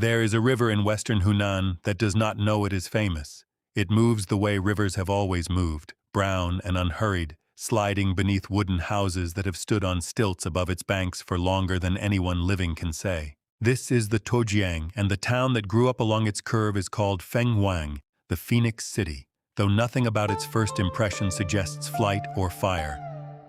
There is a river in western Hunan that does not know it is famous. It moves the way rivers have always moved, brown and unhurried, sliding beneath wooden houses that have stood on stilts above its banks for longer than anyone living can say. This is the Tojiang, and the town that grew up along its curve is called Fenghuang, the Phoenix City. Though nothing about its first impression suggests flight or fire,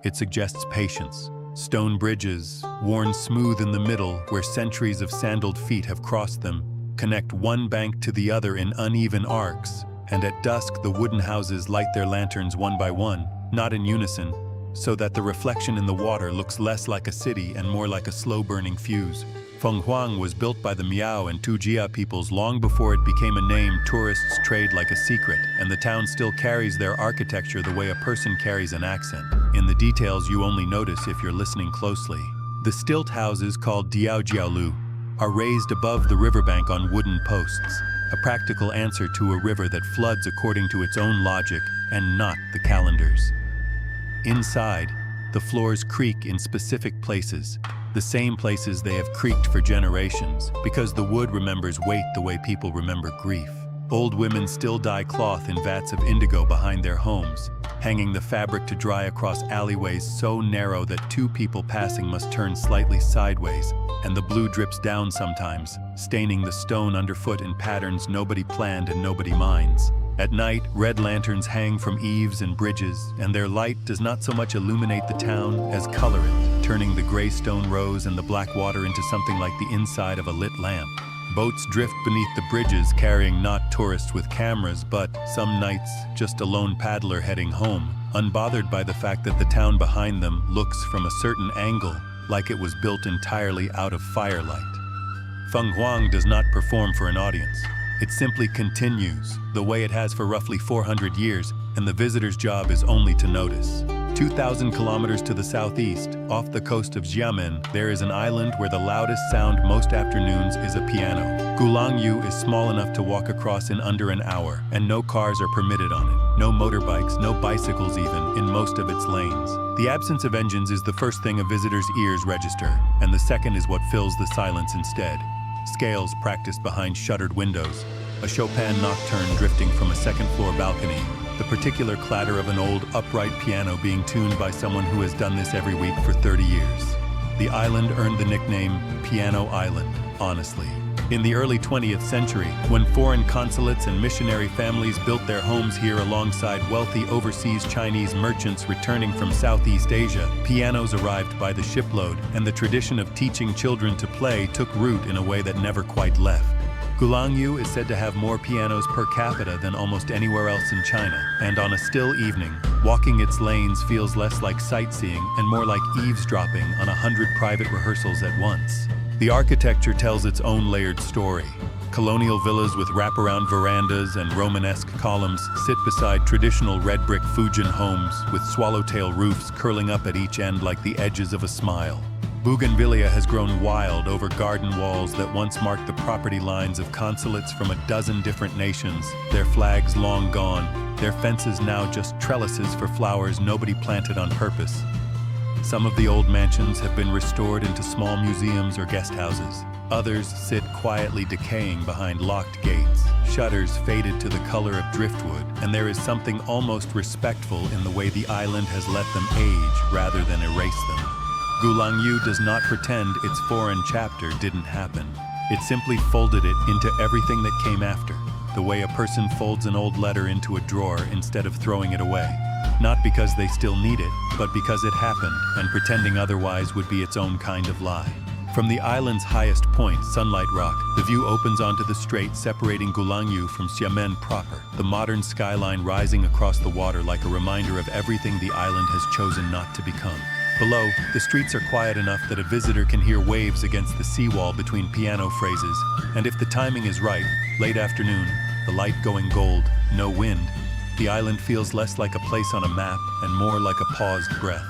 it suggests patience. Stone bridges, worn smooth in the middle where centuries of sandaled feet have crossed them, connect one bank to the other in uneven arcs, and at dusk the wooden houses light their lanterns one by one, not in unison, so that the reflection in the water looks less like a city and more like a slow-burning fuse. Fenghuang was built by the Miao and Tujia peoples long before it became a name tourists trade like a secret, and the town still carries their architecture the way a person carries an accent. In the details you only notice if you're listening closely. The stilt houses called Diaojiaolu are raised above the riverbank on wooden posts, a practical answer to a river that floods according to its own logic and not the calendar's. Inside, the floors creak in specific places, the same places they have creaked for generations, because the wood remembers weight the way people remember grief. Old women still dye cloth in vats of indigo behind their homes, hanging the fabric to dry across alleyways so narrow that two people passing must turn slightly sideways, and the blue drips down sometimes, staining the stone underfoot in patterns nobody planned and nobody minds. At night, red lanterns hang from eaves and bridges, and their light does not so much illuminate the town as color it, turning the gray stone rows and the black water into something like the inside of a lit lamp. Boats drift beneath the bridges carrying not tourists with cameras, but, some nights, just a lone paddler heading home, unbothered by the fact that the town behind them looks from a certain angle like it was built entirely out of firelight. Fenghuang does not perform for an audience. It simply continues, the way it has for roughly 400 years, and the visitor's job is only to notice. 2,000 kilometers to the southeast, off the coast of Xiamen, there is an island where the loudest sound most afternoons is a piano. Gulangyu is small enough to walk across in under an hour, and no cars are permitted on it. No motorbikes, no bicycles even, in most of its lanes. The absence of engines is the first thing a visitor's ears register, and the second is what fills the silence instead. Scales practiced behind shuttered windows, a Chopin nocturne drifting from a second-floor balcony, the particular clatter of an old upright piano being tuned by someone who has done this every week for 30 years. The island earned the nickname Piano Island, honestly. In the early 20th century, when foreign consulates and missionary families built their homes here alongside wealthy overseas Chinese merchants returning from Southeast Asia, pianos arrived by the shipload, and the tradition of teaching children to play took root in a way that never quite left. Gulangyu is said to have more pianos per capita than almost anywhere else in China, and on a still evening, walking its lanes feels less like sightseeing and more like eavesdropping on 100 private rehearsals at once. The architecture tells its own layered story. Colonial villas with wraparound verandas and Romanesque columns sit beside traditional red brick Fujian homes with swallowtail roofs curling up at each end like the edges of a smile. Bougainvillea has grown wild over garden walls that once marked the property lines of consulates from a dozen different nations, their flags long gone, their fences now just trellises for flowers nobody planted on purpose. Some of the old mansions have been restored into small museums or guest houses. Others sit quietly decaying behind locked gates, shutters faded to the color of driftwood, and there is something almost respectful in the way the island has let them age rather than erase them. Gulangyu does not pretend its foreign chapter didn't happen. It simply folded it into everything that came after, the way a person folds an old letter into a drawer instead of throwing it away. Not because they still need it, but because it happened, and pretending otherwise would be its own kind of lie. From the island's highest point, Sunlight Rock, the view opens onto the strait separating Gulangyu from Xiamen proper, the modern skyline rising across the water like a reminder of everything the island has chosen not to become. Below, the streets are quiet enough that a visitor can hear waves against the seawall between piano phrases, and if the timing is right, late afternoon, the light going gold, no wind, the island feels less like a place on a map and more like a paused breath.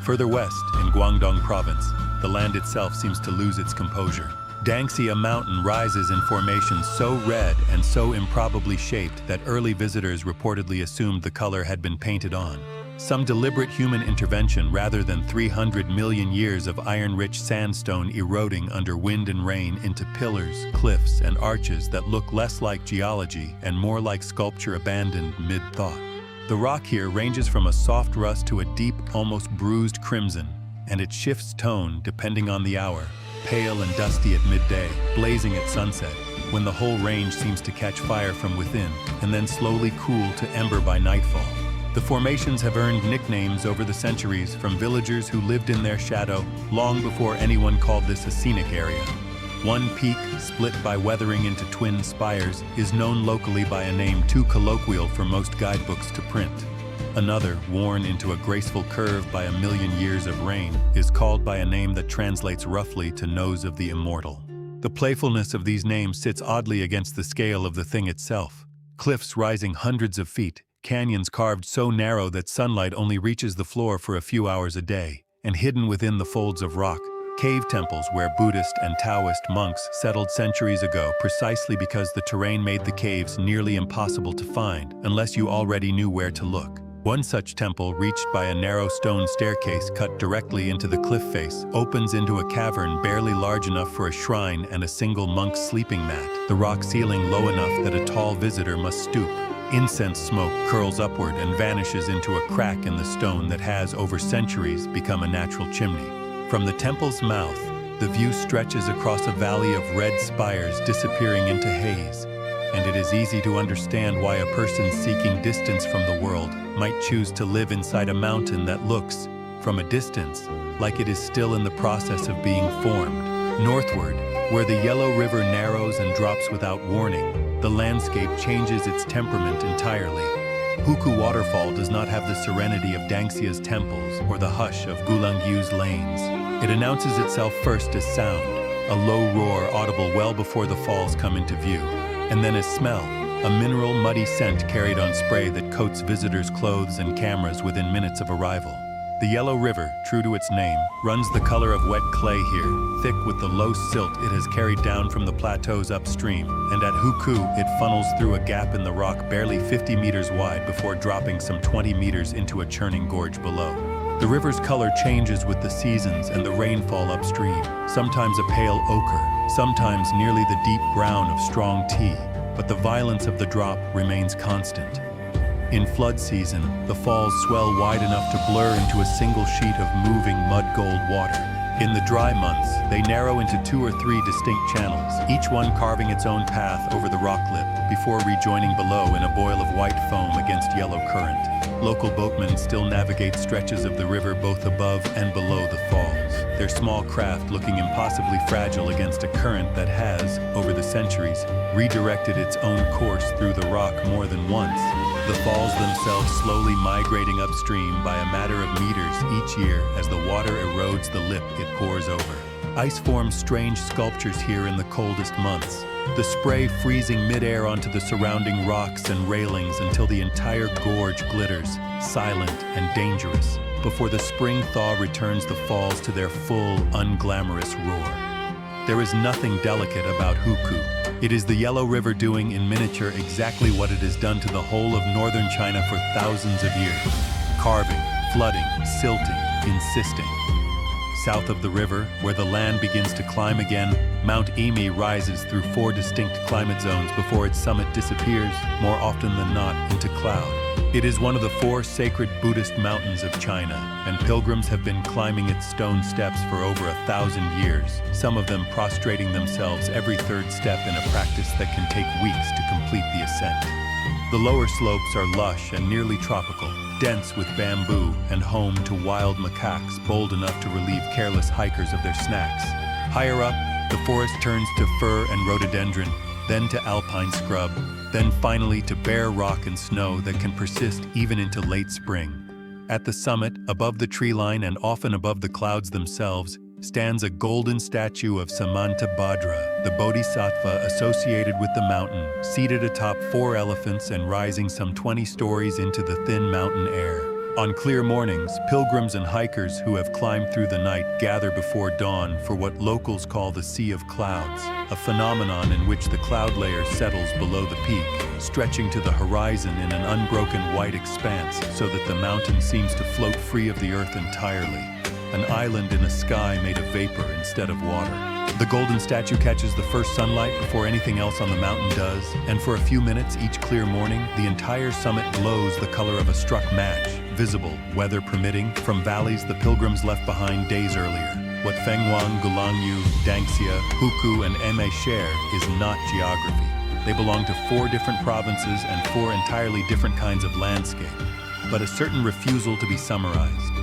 Further west, in Guangdong province, the land itself seems to lose its composure. Dangxi, a mountain, rises in formation so red and so improbably shaped that early visitors reportedly assumed the color had been painted on. some deliberate human intervention rather than 300 million years of iron-rich sandstone eroding under wind and rain into pillars, cliffs, and arches that look less like geology and more like sculpture abandoned mid-thought. The rock here ranges from a soft rust to a deep, almost bruised crimson, and it shifts tone depending on the hour, pale and dusty at midday, blazing at sunset, when the whole range seems to catch fire from within, and then slowly cool to ember by nightfall. The formations have earned nicknames over the centuries from villagers who lived in their shadow long before anyone called this a scenic area. One peak, split by weathering into twin spires, is known locally by a name too colloquial for most guidebooks to print. Another, worn into a graceful curve by a million years of rain, is called by a name that translates roughly to Nose of the Immortal. The playfulness of these names sits oddly against the scale of the thing itself. Cliffs rising hundreds of feet, canyons carved so narrow that sunlight only reaches the floor for a few hours a day, and hidden within the folds of rock, cave temples where Buddhist and Taoist monks settled centuries ago precisely because the terrain made the caves nearly impossible to find unless you already knew where to look. One such temple, reached by a narrow stone staircase cut directly into the cliff face, opens into a cavern barely large enough for a shrine and a single monk's sleeping mat, the rock ceiling low enough that a tall visitor must stoop. Incense smoke curls upward and vanishes into a crack in the stone that has, over centuries, become a natural chimney. From the temple's mouth, the view stretches across a valley of red spires disappearing into haze, and it is easy to understand why a person seeking distance from the world might choose to live inside a mountain that looks, from a distance, like it is still in the process of being formed. Northward, where the Yellow River narrows and drops without warning, the landscape changes its temperament entirely. Huku Waterfall does not have the serenity of Dangxia's temples or the hush of Gulangyu's lanes. It announces itself first as sound, a low roar audible well before the falls come into view, and then as smell, a mineral muddy scent carried on spray that coats visitors' clothes and cameras within minutes of arrival. The Yellow River, true to its name, runs the color of wet clay here, thick with the low silt it has carried down from the plateaus upstream, and at Huku it funnels through a gap in the rock barely 50 meters wide before dropping some 20 meters into a churning gorge below. The river's color changes with the seasons and the rainfall upstream, sometimes a pale ochre, sometimes nearly the deep brown of strong tea, but the violence of the drop remains constant. In flood season, the falls swell wide enough to blur into a single sheet of moving mud-gold water. In the dry months, they narrow into 2 or 3 distinct channels, each one carving its own path over the rock lip before rejoining below in a boil of white foam against yellow current. Local boatmen still navigate stretches of the river both above and below the falls, their small craft looking impossibly fragile against a current that has, over the centuries, redirected its own course through the rock more than once. The falls themselves slowly migrating upstream by a matter of meters each year as the water erodes the lip it pours over. Ice forms strange sculptures here in the coldest months, the spray freezing midair onto the surrounding rocks and railings until the entire gorge glitters, silent and dangerous, before the spring thaw returns the falls to their full, unglamorous roar. There is nothing delicate about Huku. It is the Yellow River doing in miniature exactly what it has done to the whole of northern China for thousands of years. Carving, flooding, silting, insisting. South of the river, where the land begins to climb again, Mount Emi rises through 4 distinct climate zones before its summit disappears, more often than not, into cloud. It is one of the 4 sacred Buddhist mountains of China, and pilgrims have been climbing its stone steps for over 1,000 years, some of them prostrating themselves every 3rd step in a practice that can take weeks to complete the ascent. The lower slopes are lush and nearly tropical, dense with bamboo and home to wild macaques bold enough to relieve careless hikers of their snacks. Higher up, the forest turns to fir and rhododendron, then to alpine scrub, then finally to bare rock and snow that can persist even into late spring. At the summit, above the tree line and often above the clouds themselves, stands a golden statue of Samantabhadra, the bodhisattva associated with the mountain, seated atop 4 elephants and rising some 20 stories into the thin mountain air. On clear mornings, pilgrims and hikers who have climbed through the night gather before dawn for what locals call the Sea of Clouds, a phenomenon in which the cloud layer settles below the peak, stretching to the horizon in an unbroken white expanse so that the mountain seems to float free of the earth entirely, an island in a sky made of vapor instead of water. The golden statue catches the first sunlight before anything else on the mountain does, and for a few minutes each clear morning, the entire summit glows the color of a struck match, visible, weather permitting, from valleys the pilgrims left behind days earlier. What Fenghuang, Gulangyu, Dangxia, Huku, and Emei share is not geography. They belong to 4 different provinces and 4 entirely different kinds of landscape, but a certain refusal to be summarized.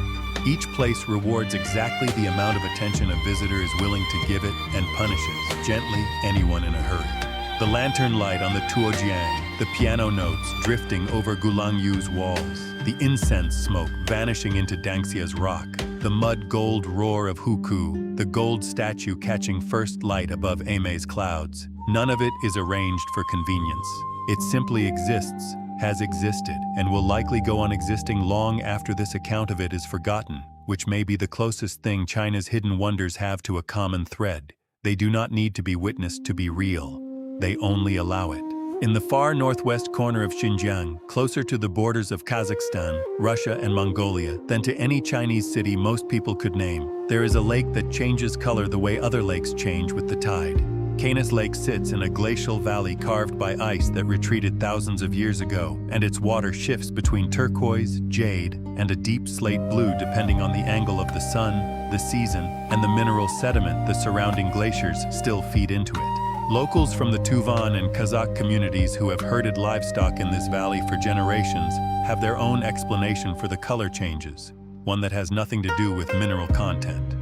Each place rewards exactly the amount of attention a visitor is willing to give it and punishes, gently, anyone in a hurry. The lantern light on the Tuojiang, the piano notes drifting over Gulangyu's walls, the incense smoke vanishing into Dangxia's rock, the mud gold roar of Huku, the gold statue catching first light above Emei's clouds. None of it is arranged for convenience. It simply exists, has existed, and will likely go on existing long after this account of it is forgotten, which may be the closest thing China's hidden wonders have to a common thread. They do not need to be witnessed to be real. They only allow it. In the far northwest corner of Xinjiang, closer to the borders of Kazakhstan, Russia, and Mongolia than to any Chinese city most people could name, there is a lake that changes color the way other lakes change with the tide. Canis Lake sits in a glacial valley carved by ice that retreated thousands of years ago, and its water shifts between turquoise, jade, and a deep slate blue depending on the angle of the sun, the season, and the mineral sediment the surrounding glaciers still feed into it. Locals from the Tuvan and Kazakh communities who have herded livestock in this valley for generations have their own explanation for the color changes, one that has nothing to do with mineral content.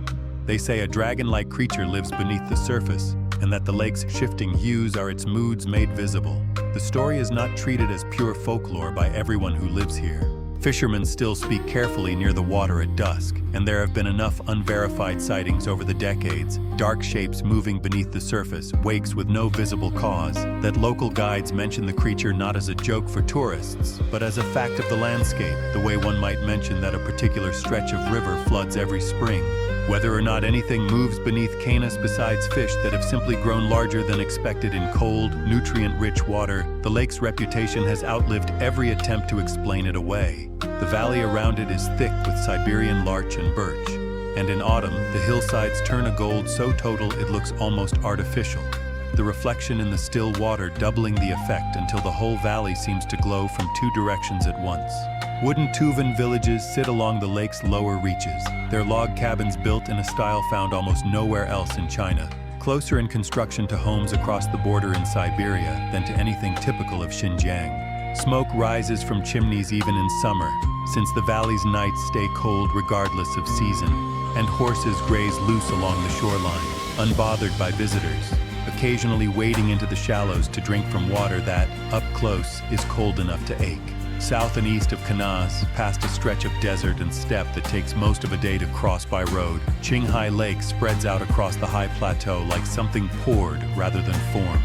They say a dragon-like creature lives beneath the surface, and that the lake's shifting hues are its moods made visible. The story is not treated as pure folklore by everyone who lives here. Fishermen still speak carefully near the water at dusk, and there have been enough unverified sightings over the decades, dark shapes moving beneath the surface, wakes with no visible cause, that local guides mention the creature not as a joke for tourists, but as a fact of the landscape, the way one might mention that a particular stretch of river floods every spring. Whether or not anything moves beneath Canis besides fish that have simply grown larger than expected in cold, nutrient-rich water, the lake's reputation has outlived every attempt to explain it away. The valley around it is thick with Siberian larch and birch, and in autumn, the hillsides turn a gold so total it looks almost artificial, the reflection in the still water doubling the effect until the whole valley seems to glow from 2 directions at once. Wooden Tuvan villages sit along the lake's lower reaches, their log cabins built in a style found almost nowhere else in China, closer in construction to homes across the border in Siberia than to anything typical of Xinjiang. Smoke rises from chimneys even in summer, since the valley's nights stay cold regardless of season, and horses graze loose along the shoreline, unbothered by visitors, occasionally wading into the shallows to drink from water that, up close, is cold enough to ache. South and east of Canas, past a stretch of desert and steppe that takes most of a day to cross by road, Qinghai Lake spreads out across the high plateau like something poured rather than formed.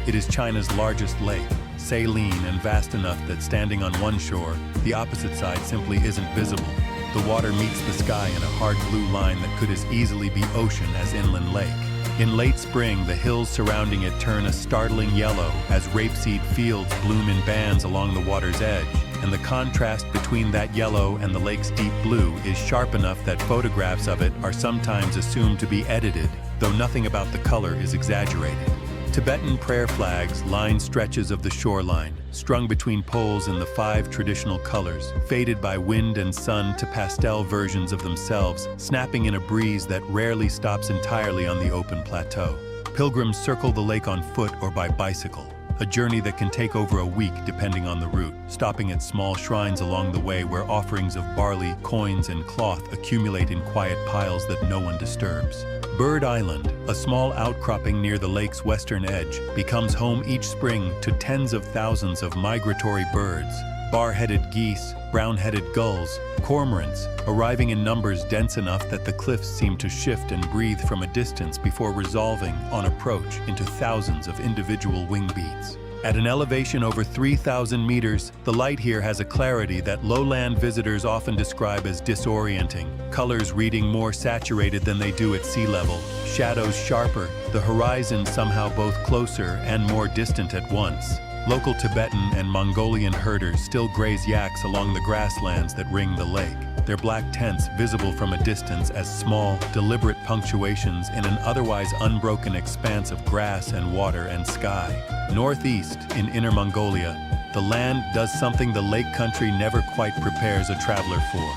It is China's largest lake, saline and vast enough that standing on one shore, the opposite side simply isn't visible. The water meets the sky in a hard blue line that could as easily be ocean as inland lake. In late spring, the hills surrounding it turn a startling yellow as rapeseed fields bloom in bands along the water's edge, and the contrast between that yellow and the lake's deep blue is sharp enough that photographs of it are sometimes assumed to be edited, though nothing about the color is exaggerated. Tibetan prayer flags line stretches of the shoreline, strung between poles in the 5 traditional colors, faded by wind and sun to pastel versions of themselves, snapping in a breeze that rarely stops entirely on the open plateau. Pilgrims circle the lake on foot or by bicycle, a journey that can take over a week depending on the route, stopping at small shrines along the way where offerings of barley, coins, and cloth accumulate in quiet piles that no one disturbs. Bird Island, a small outcropping near the lake's western edge, becomes home each spring to tens of thousands of migratory birds, bar-headed geese, brown-headed gulls, cormorants, arriving in numbers dense enough that the cliffs seem to shift and breathe from a distance before resolving, on approach, into thousands of individual wing beats. At an elevation over 3,000 meters, the light here has a clarity that lowland visitors often describe as disorienting. Colors reading more saturated than they do at sea level, shadows sharper, the horizon somehow both closer and more distant at once. Local Tibetan and Mongolian herders still graze yaks along the grasslands that ring the lake, their black tents visible from a distance as small, deliberate punctuations in an otherwise unbroken expanse of grass and water and sky. Northeast, in Inner Mongolia, the land does something the lake country never quite prepares a traveler for.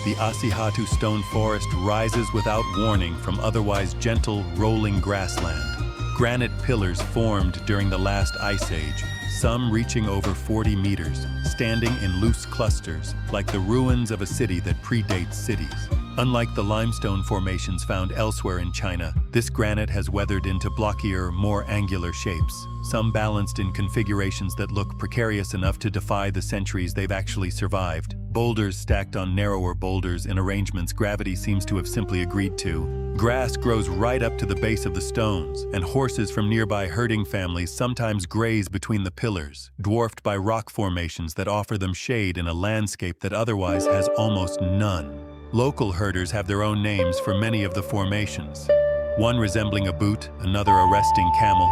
The Asihatu stone forest rises without warning from otherwise gentle, rolling grassland. Granite pillars formed during the last ice age, some reaching over 40 meters, standing in loose clusters, like the ruins of a city that predates cities. Unlike the limestone formations found elsewhere in China, this granite has weathered into blockier, more angular shapes, some balanced in configurations that look precarious enough to defy the centuries they've actually survived. Boulders stacked on narrower boulders in arrangements gravity seems to have simply agreed to. Grass grows right up to the base of the stones, and horses from nearby herding families sometimes graze between the pillars, dwarfed by rock formations that offer them shade in a landscape that otherwise has almost none. Local herders have their own names for many of the formations. One resembling a boot, another a resting camel,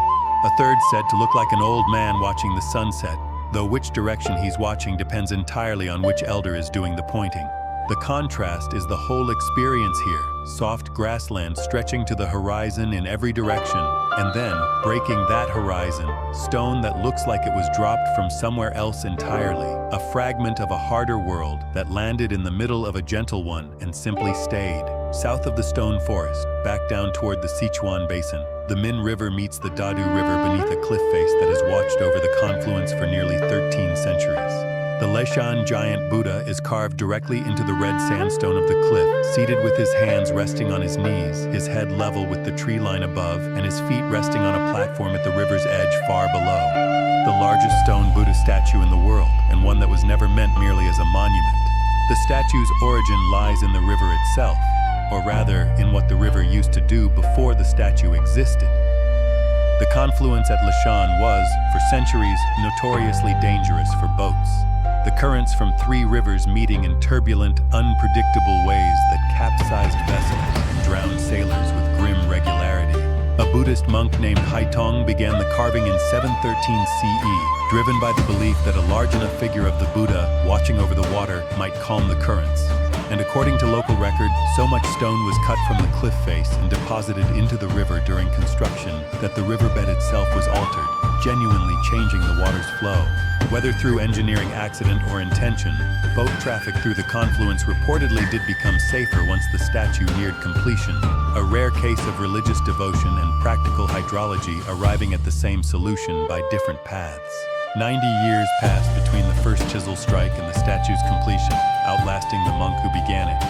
a third said to look like an old man watching the sunset, though which direction he's watching depends entirely on which elder is doing the pointing. The contrast is the whole experience here, soft grassland stretching to the horizon in every direction, and then, breaking that horizon, stone that looks like it was dropped from somewhere else entirely, a fragment of a harder world that landed in the middle of a gentle one and simply stayed. South of the stone forest, back down toward the Sichuan Basin, the Min River meets the Dadu River beneath a cliff face that has watched over the confluence for nearly 13 centuries. The Leshan giant Buddha is carved directly into the red sandstone of the cliff, seated with his hands resting on his knees, his head level with the tree line above, and his feet resting on a platform at the river's edge far below. The largest stone Buddha statue in the world, and one that was never meant merely as a monument. The statue's origin lies in the river itself, or rather, in what the river used to do before the statue existed. The confluence at Leshan was, for centuries, notoriously dangerous for boats. The currents from three rivers meeting in turbulent, unpredictable ways that capsized vessels and drowned sailors with grim regularity. A Buddhist monk named Haitong began the carving in 713 CE, driven by the belief that a large enough figure of the Buddha, watching over the water, might calm the currents. And according to local record, so much stone was cut from the cliff face and deposited into the river during construction that the riverbed itself was altered, genuinely changing the water's flow. Whether through engineering accident or intention, boat traffic through the confluence reportedly did become safer once the statue neared completion, a rare case of religious devotion and practical hydrology arriving at the same solution by different paths. 90 years passed between the first chisel strike and the statue's completion, outlasting the monk who began it.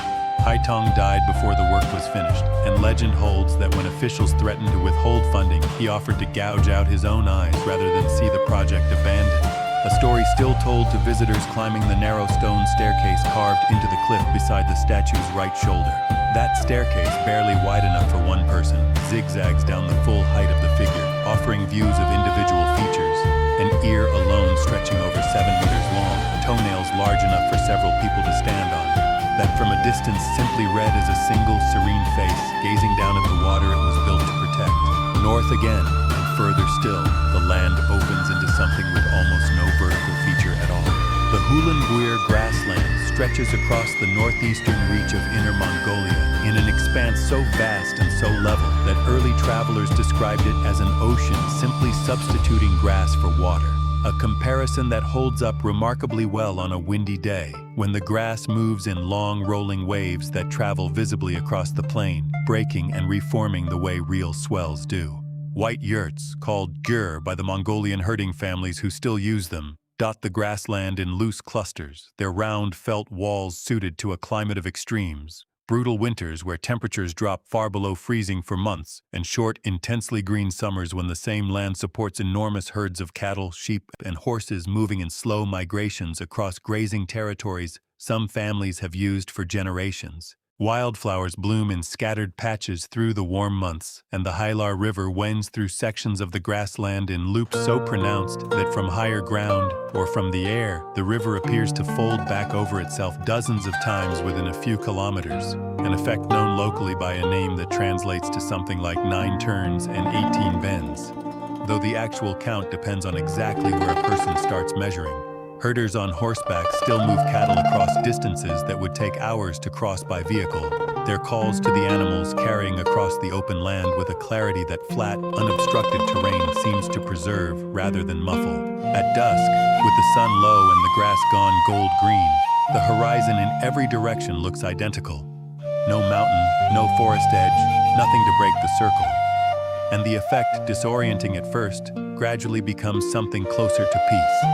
Haitong died before the work was finished, and legend holds that when officials threatened to withhold funding, he offered to gouge out his own eyes rather than see the project abandoned. A story still told to visitors climbing the narrow stone staircase carved into the cliff beside the statue's right shoulder. That staircase, barely wide enough for one person, zigzags down the full height of the figure, offering views of individual features. An ear alone stretching over 7 meters long, toenails large enough for several people to stand on. That from a distance simply read as a single serene face, gazing down at the water it was built to protect. North again, and further still, the land opens into something with almost no vertical feature at all. The Hulanbuir grassland stretches across the northeastern reach of Inner Mongolia in an expanse so vast and so level that early travelers described it as an ocean simply substituting grass for water, a comparison that holds up remarkably well on a windy day, when the grass moves in long rolling waves that travel visibly across the plain, breaking and reforming the way real swells do. White yurts, called gyur by the Mongolian herding families who still use them, dot the grassland in loose clusters, their round felt walls suited to a climate of extremes. Brutal winters where temperatures drop far below freezing for months, and short, intensely green summers when the same land supports enormous herds of cattle, sheep, and horses moving in slow migrations across grazing territories some families have used for generations. Wildflowers bloom in scattered patches through the warm months, and the Hailar River winds through sections of the grassland in loops so pronounced that from higher ground, or from the air, the river appears to fold back over itself dozens of times within a few kilometers, an effect known locally by a name that translates to something like 9 turns and 18 bends, though the actual count depends on exactly where a person starts measuring. Herders on horseback still move cattle across distances that would take hours to cross by vehicle, their calls to the animals carrying across the open land with a clarity that flat, unobstructed terrain seems to preserve rather than muffle. At dusk, with the sun low and the grass gone gold-green, the horizon in every direction looks identical. No mountain, no forest edge, nothing to break the circle. And the effect, disorienting at first, gradually becomes something closer to peace.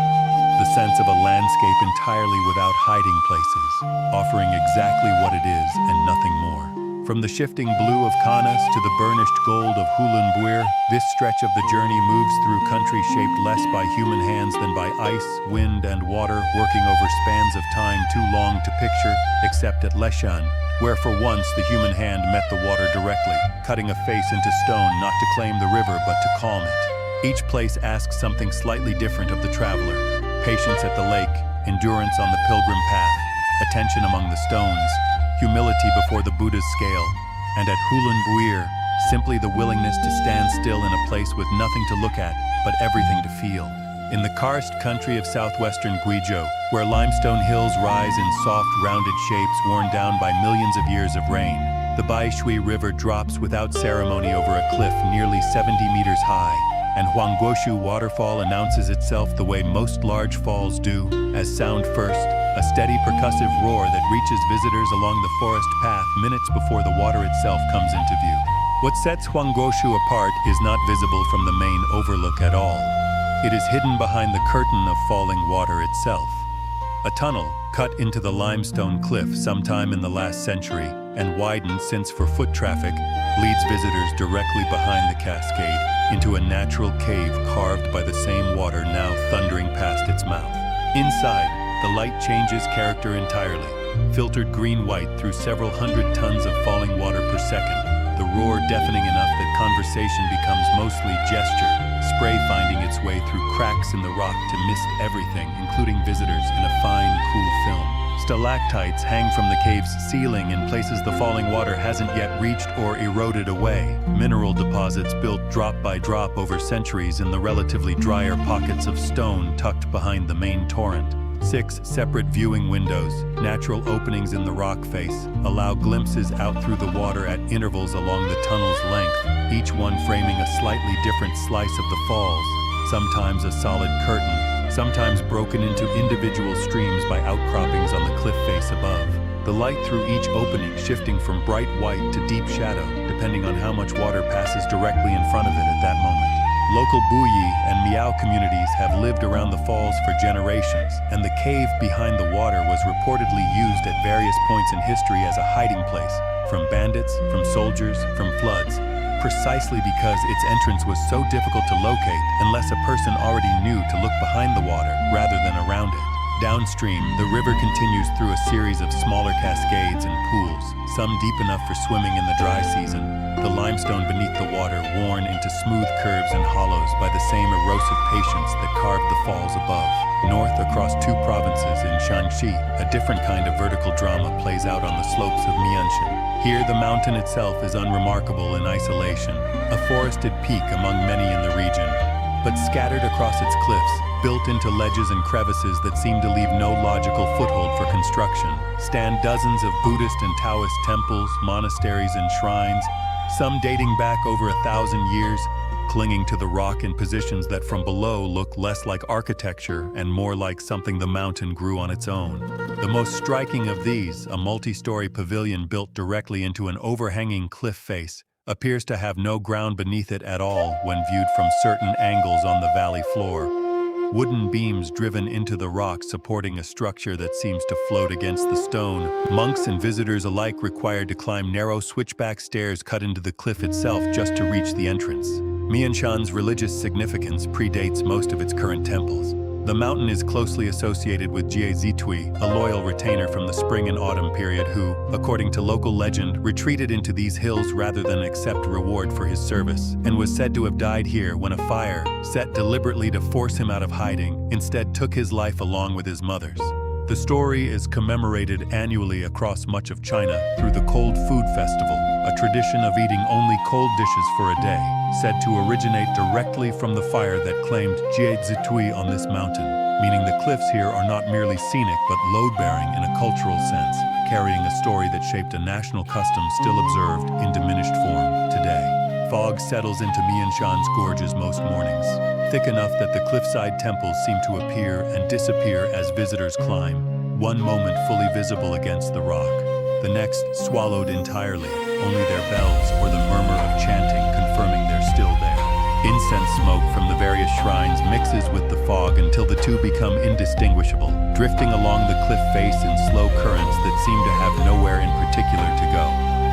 The sense of a landscape entirely without hiding places, offering exactly what it is and nothing more. From the shifting blue of Canas to the burnished gold of Hulunbuir, this stretch of the journey moves through country shaped less by human hands than by ice, wind, and water, working over spans of time too long to picture, except at Leshan, where for once the human hand met the water directly, cutting a face into stone not to claim the river but to calm it. Each place asks something slightly different of the traveler. Patience at the lake, endurance on the pilgrim path, attention among the stones, humility before the Buddha's scale, and at Hulunbuir, simply the willingness to stand still in a place with nothing to look at, but everything to feel. In the karst country of southwestern Guizhou, where limestone hills rise in soft, rounded shapes worn down by millions of years of rain, the Baishui River drops without ceremony over a cliff nearly 70 meters high, and Huanggoshu waterfall announces itself the way most large falls do, as sound first, a steady percussive roar that reaches visitors along the forest path minutes before the water itself comes into view. What sets Huanggoshu apart is not visible from the main overlook at all. It is hidden behind the curtain of falling water itself. A tunnel, cut into the limestone cliff sometime in the last century, and widened since for foot traffic, leads visitors directly behind the cascade into a natural cave carved by the same water now thundering past its mouth. Inside, the light changes character entirely, filtered green-white through several hundred tons of falling water per second, the roar deafening enough that conversation becomes mostly gesture, spray finding its way through cracks in the rock to mist everything, including visitors, in a fine, cool film. Stalactites hang from the cave's ceiling in places the falling water hasn't yet reached or eroded away. Mineral deposits built drop by drop over centuries in the relatively drier pockets of stone tucked behind the main torrent. 6 separate viewing windows, natural openings in the rock face, allow glimpses out through the water at intervals along the tunnel's length, each one framing a slightly different slice of the falls, sometimes a solid curtain, sometimes broken into individual streams by outcroppings on the cliff face above. The light through each opening shifting from bright white to deep shadow, depending on how much water passes directly in front of it at that moment. Local Buyi and Miao communities have lived around the falls for generations, and the cave behind the water was reportedly used at various points in history as a hiding place, from bandits, from soldiers, from floods, precisely because its entrance was so difficult to locate unless a person already knew to look behind the water rather than around it. Downstream, the river continues through a series of smaller cascades and pools, some deep enough for swimming in the dry season, the limestone beneath the water worn into smooth curves and hollows by the same erosive patience that carved the falls above. North across 2 provinces in Shanxi, a different kind of vertical drama plays out on the slopes of Mianshan. Here the mountain itself is unremarkable in isolation, a forested peak among many in the region, but scattered across its cliffs, built into ledges and crevices that seem to leave no logical foothold for construction, stand dozens of Buddhist and Taoist temples, monasteries, and shrines, some dating back over 1,000 years, clinging to the rock in positions that from below look less like architecture and more like something the mountain grew on its own. The most striking of these, a multi-story pavilion built directly into an overhanging cliff face, appears to have no ground beneath it at all when viewed from certain angles on the valley floor. Wooden beams driven into the rock supporting a structure that seems to float against the stone. Monks and visitors alike required to climb narrow switchback stairs cut into the cliff itself just to reach the entrance. Mianshan's religious significance predates most of its current temples. The mountain is closely associated with Xishuangbanna, a loyal retainer from the spring and autumn period who, according to local legend, retreated into these hills rather than accept reward for his service, and was said to have died here when a fire, set deliberately to force him out of hiding, instead took his life along with his mother's. The story is commemorated annually across much of China through the Cold Food Festival, a tradition of eating only cold dishes for a day, said to originate directly from the fire that claimed Xishuangbanna on this mountain, meaning the cliffs here are not merely scenic but load-bearing in a cultural sense, carrying a story that shaped a national custom still observed in diminished form today. Fog settles into Mianshan's gorges most mornings, thick enough that the cliffside temples seem to appear and disappear as visitors climb, one moment fully visible against the rock, the next swallowed entirely, only their bells or the murmur of chanting confirming they're still there. Incense smoke from the various shrines mixes with the fog until the two become indistinguishable, drifting along the cliff face in slow currents that seem to have nowhere in particular to go.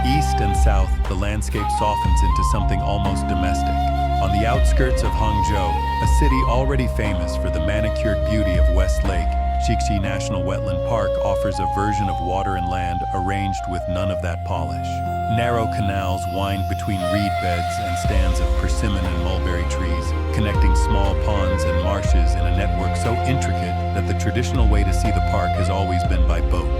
East and south, the landscape softens into something almost domestic. On the outskirts of Hangzhou, a city already famous for the manicured beauty of West Lake, Xixi National Wetland Park offers a version of water and land arranged with none of that polish. Narrow canals wind between reed beds and stands of persimmon and mulberry trees, connecting small ponds and marshes in a network so intricate that the traditional way to see the park has always been by boat.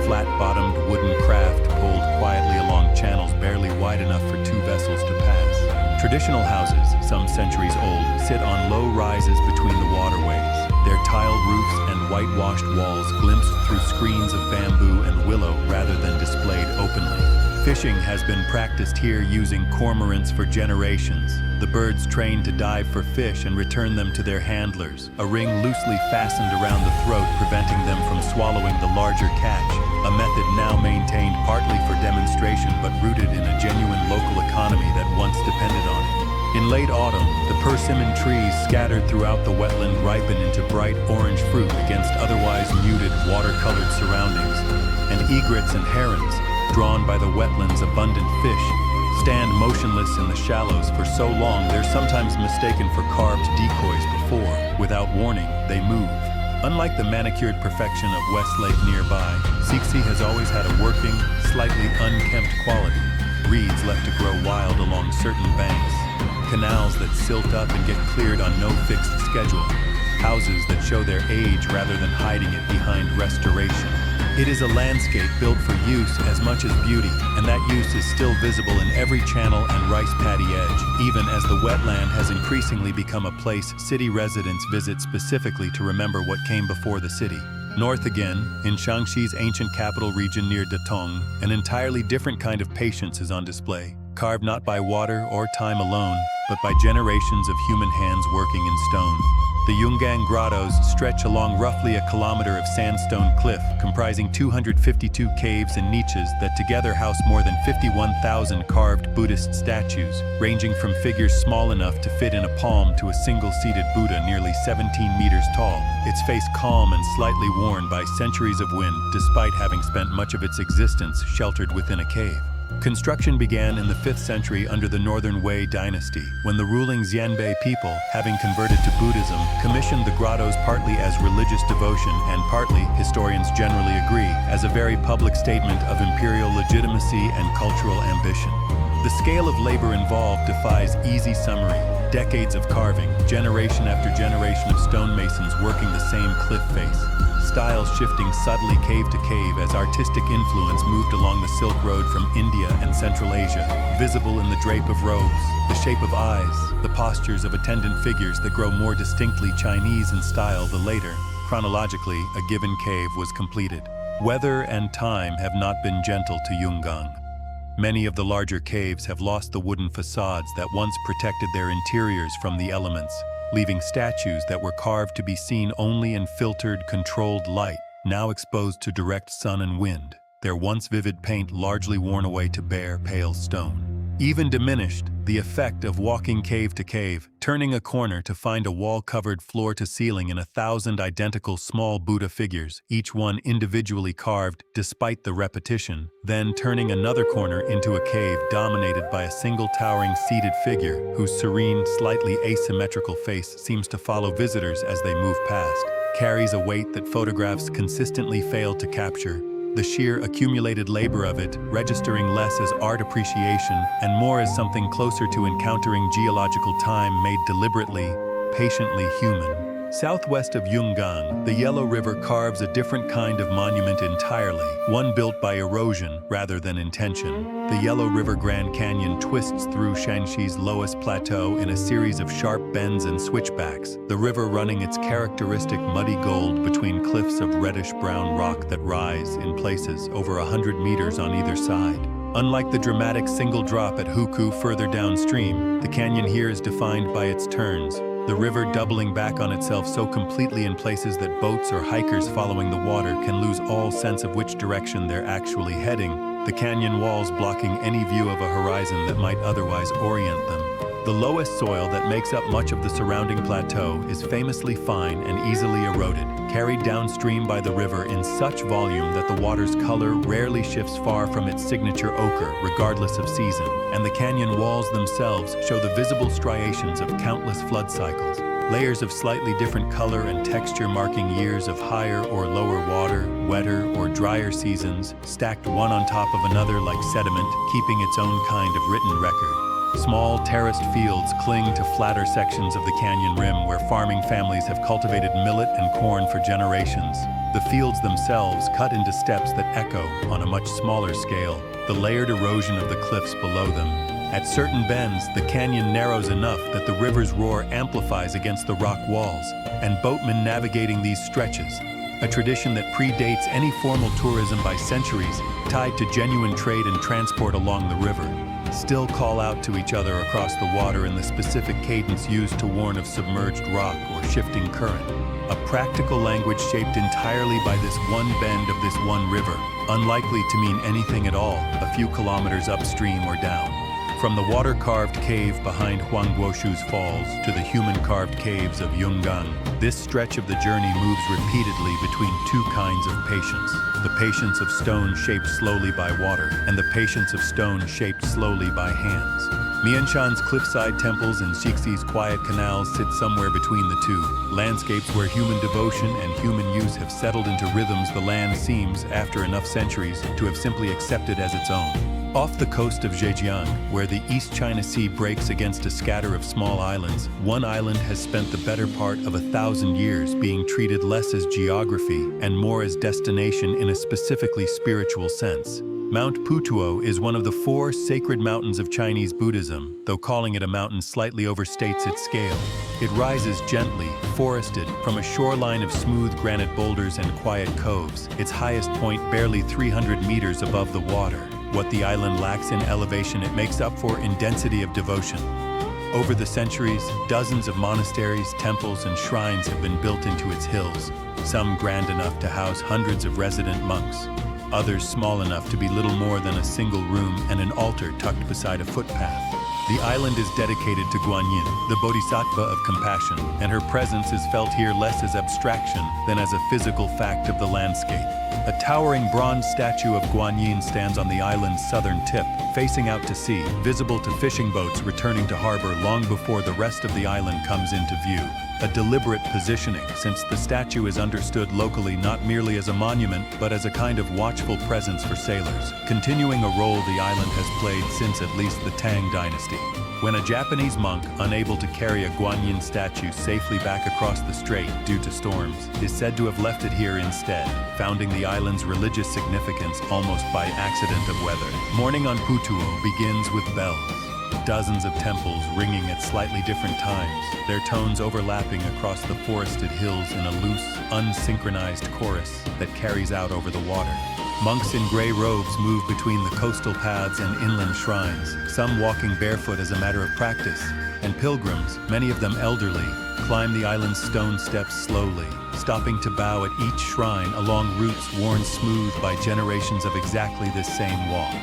Flat-bottomed wooden craft pulled quietly along channels barely wide enough for two vessels to pass. Traditional houses, some centuries old, sit on low rises between the waterways, their tiled roofs and whitewashed walls glimpsed through screens of bamboo and willow rather than displayed openly. Fishing has been practiced here using cormorants for generations. The birds trained to dive for fish and return them to their handlers, a ring loosely fastened around the throat preventing them from swallowing the larger catch, a method now maintained partly for demonstration but rooted in a genuine local economy that once depended on it. In late autumn, the persimmon trees scattered throughout the wetland ripen into bright orange fruit against otherwise muted watercolored surroundings, and egrets and herons, drawn by the wetland's abundant fish, stand motionless in the shallows for so long they're sometimes mistaken for carved decoys before, without warning, they move. Unlike the manicured perfection of West Lake nearby, Xixi has always had a working, slightly unkempt quality. Reeds left to grow wild along certain banks, canals that silt up and get cleared on no fixed schedule, houses that show their age rather than hiding it behind restoration. It is a landscape built for use as much as beauty, and that use is still visible in every channel and rice paddy edge, even as the wetland has increasingly become a place city residents visit specifically to remember what came before the city. North again, in Shaanxi's ancient capital region near Datong, an entirely different kind of patience is on display, carved not by water or time alone, but by generations of human hands working in stone. The Yungang Grottos stretch along roughly a kilometer of sandstone cliff, comprising 252 caves and niches that together house more than 51,000 carved Buddhist statues, ranging from figures small enough to fit in a palm to a single-seated Buddha nearly 17 meters tall, its face calm and slightly worn by centuries of wind, despite having spent much of its existence sheltered within a cave. Construction began in the 5th century under the Northern Wei dynasty, when the ruling Xianbei people, having converted to Buddhism, commissioned the grottos partly as religious devotion and partly, historians generally agree, as a very public statement of imperial legitimacy and cultural ambition. The scale of labor involved defies easy summary. Decades of carving, generation after generation of stonemasons working the same cliff face, styles shifting subtly cave to cave as artistic influence moved along the Silk Road from India and Central Asia, visible in the drape of robes, the shape of eyes, the postures of attendant figures that grow more distinctly Chinese in style the later, chronologically, a given cave was completed. Weather and time have not been gentle to Yungang. Many of the larger caves have lost the wooden facades that once protected their interiors from the elements, leaving statues that were carved to be seen only in filtered, controlled light, now exposed to direct sun and wind, their once vivid paint largely worn away to bare, pale stone. Even diminished, the effect of walking cave to cave, turning a corner to find a wall covered floor to ceiling in 1,000 identical small Buddha figures, each one individually carved despite the repetition, then turning another corner into a cave dominated by a single towering seated figure whose serene, slightly asymmetrical face seems to follow visitors as they move past, carries a weight that photographs consistently fail to capture. The sheer accumulated labor of it, registering less as art appreciation and more as something closer to encountering geological time made deliberately, patiently human. Southwest of Yungang, the Yellow River carves a different kind of monument entirely, one built by erosion rather than intention. The Yellow River Grand Canyon twists through Shanxi's lowest plateau in a series of sharp bends and switchbacks, the river running its characteristic muddy gold between cliffs of reddish-brown rock that rise, in places, over 100 meters on either side. Unlike the dramatic single drop at Huku further downstream, the canyon here is defined by its turns, the river doubling back on itself so completely in places that boats or hikers following the water can lose all sense of which direction they're actually heading, the canyon walls blocking any view of a horizon that might otherwise orient them. The lowest soil that makes up much of the surrounding plateau is famously fine and easily eroded, carried downstream by the river in such volume that the water's color rarely shifts far from its signature ochre, regardless of season, and the canyon walls themselves show the visible striations of countless flood cycles, layers of slightly different color and texture marking years of higher or lower water, wetter or drier seasons, stacked one on top of another like sediment, keeping its own kind of written record. Small terraced fields cling to flatter sections of the canyon rim where farming families have cultivated millet and corn for generations. The fields themselves cut into steps that echo, on a much smaller scale, the layered erosion of the cliffs below them. At certain bends, the canyon narrows enough that the river's roar amplifies against the rock walls, and boatmen navigating these stretches, a tradition that predates any formal tourism by centuries, tied to genuine trade and transport along the river, still call out to each other across the water in the specific cadence used to warn of submerged rock or shifting current. A practical language shaped entirely by this one bend of this one river, unlikely to mean anything at all a few kilometers upstream or down. From the water-carved cave behind Huangguoshu's falls to the human-carved caves of Yungang, this stretch of the journey moves repeatedly between two kinds of patience. The patience of stone shaped slowly by water, and the patience of stone shaped slowly by hands. Mianshan's cliffside temples and Xixi's quiet canals sit somewhere between the two, landscapes where human devotion and human use have settled into rhythms the land seems, after enough centuries, to have simply accepted as its own. Off the coast of Zhejiang, where the East China Sea breaks against a scatter of small islands, one island has spent the better part of 1,000 years being treated less as geography and more as destination in a specifically spiritual sense. Mount Putuo is one of the 4 sacred mountains of Chinese Buddhism, though calling it a mountain slightly overstates its scale. It rises gently, forested, from a shoreline of smooth granite boulders and quiet coves, its highest point barely 300 meters above the water. What the island lacks in elevation, it makes up for in density of devotion. Over the centuries, dozens of monasteries, temples, and shrines have been built into its hills, some grand enough to house hundreds of resident monks, others small enough to be little more than a single room and an altar tucked beside a footpath. The island is dedicated to Guanyin, the bodhisattva of compassion, and her presence is felt here less as abstraction than as a physical fact of the landscape. A towering bronze statue of Guanyin stands on the island's southern tip, facing out to sea, visible to fishing boats returning to harbor long before the rest of the island comes into view. A deliberate positioning, since the statue is understood locally not merely as a monument, but as a kind of watchful presence for sailors, continuing a role the island has played since at least the Tang dynasty. When a Japanese monk, unable to carry a Guanyin statue safely back across the strait due to storms, is said to have left it here instead, founding the island's religious significance almost by accident of weather. Morning on Putuo begins with bells. Dozens of temples ringing at slightly different times, their tones overlapping across the forested hills in a loose, unsynchronized chorus that carries out over the water. Monks in gray robes move between the coastal paths and inland shrines, some walking barefoot as a matter of practice, and pilgrims, many of them elderly, climb the island's stone steps slowly, stopping to bow at each shrine along routes worn smooth by generations of exactly this same walk.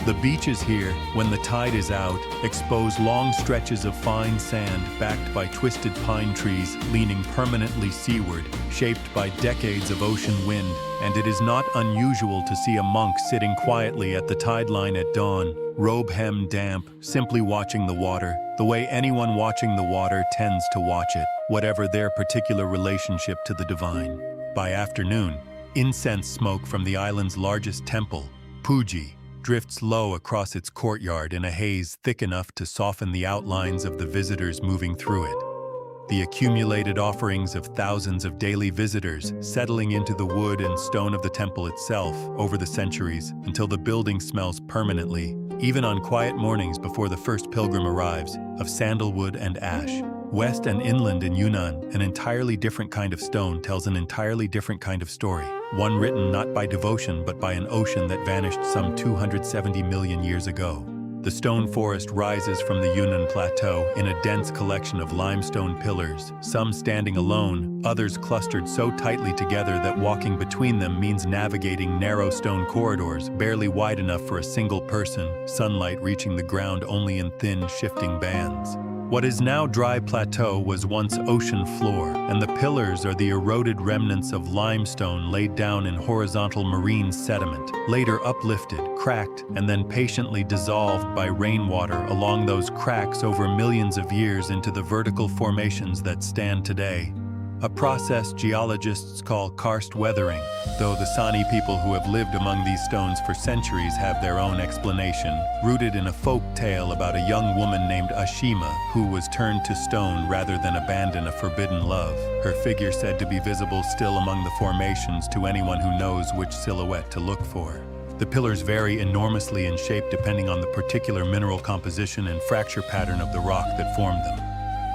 The beaches here, when the tide is out, expose long stretches of fine sand backed by twisted pine trees leaning permanently seaward, shaped by decades of ocean wind, and it is not unusual to see a monk sitting quietly at the tide line at dawn, robe hem damp, simply watching the water, the way anyone watching the water tends to watch it, whatever their particular relationship to the divine. By afternoon, incense smoke from the island's largest temple, Puji, drifts low across its courtyard in a haze thick enough to soften the outlines of the visitors moving through it. The accumulated offerings of thousands of daily visitors settling into the wood and stone of the temple itself over the centuries until the building smells permanently, even on quiet mornings before the first pilgrim arrives, of sandalwood and ash. West and inland in Yunnan, an entirely different kind of stone tells an entirely different kind of story, one written not by devotion but by an ocean that vanished some 270 million years ago. The stone forest rises from the Yunnan Plateau in a dense collection of limestone pillars, some standing alone, others clustered so tightly together that walking between them means navigating narrow stone corridors barely wide enough for a single person, sunlight reaching the ground only in thin, shifting bands. What is now dry plateau was once ocean floor, and the pillars are the eroded remnants of limestone laid down in horizontal marine sediment, later uplifted, cracked, and then patiently dissolved by rainwater along those cracks over millions of years into the vertical formations that stand today. A process geologists call karst weathering, though the Sani people who have lived among these stones for centuries have their own explanation, rooted in a folk tale about a young woman named Ashima who was turned to stone rather than abandon a forbidden love, her figure said to be visible still among the formations to anyone who knows which silhouette to look for. The pillars vary enormously in shape depending on the particular mineral composition and fracture pattern of the rock that formed them.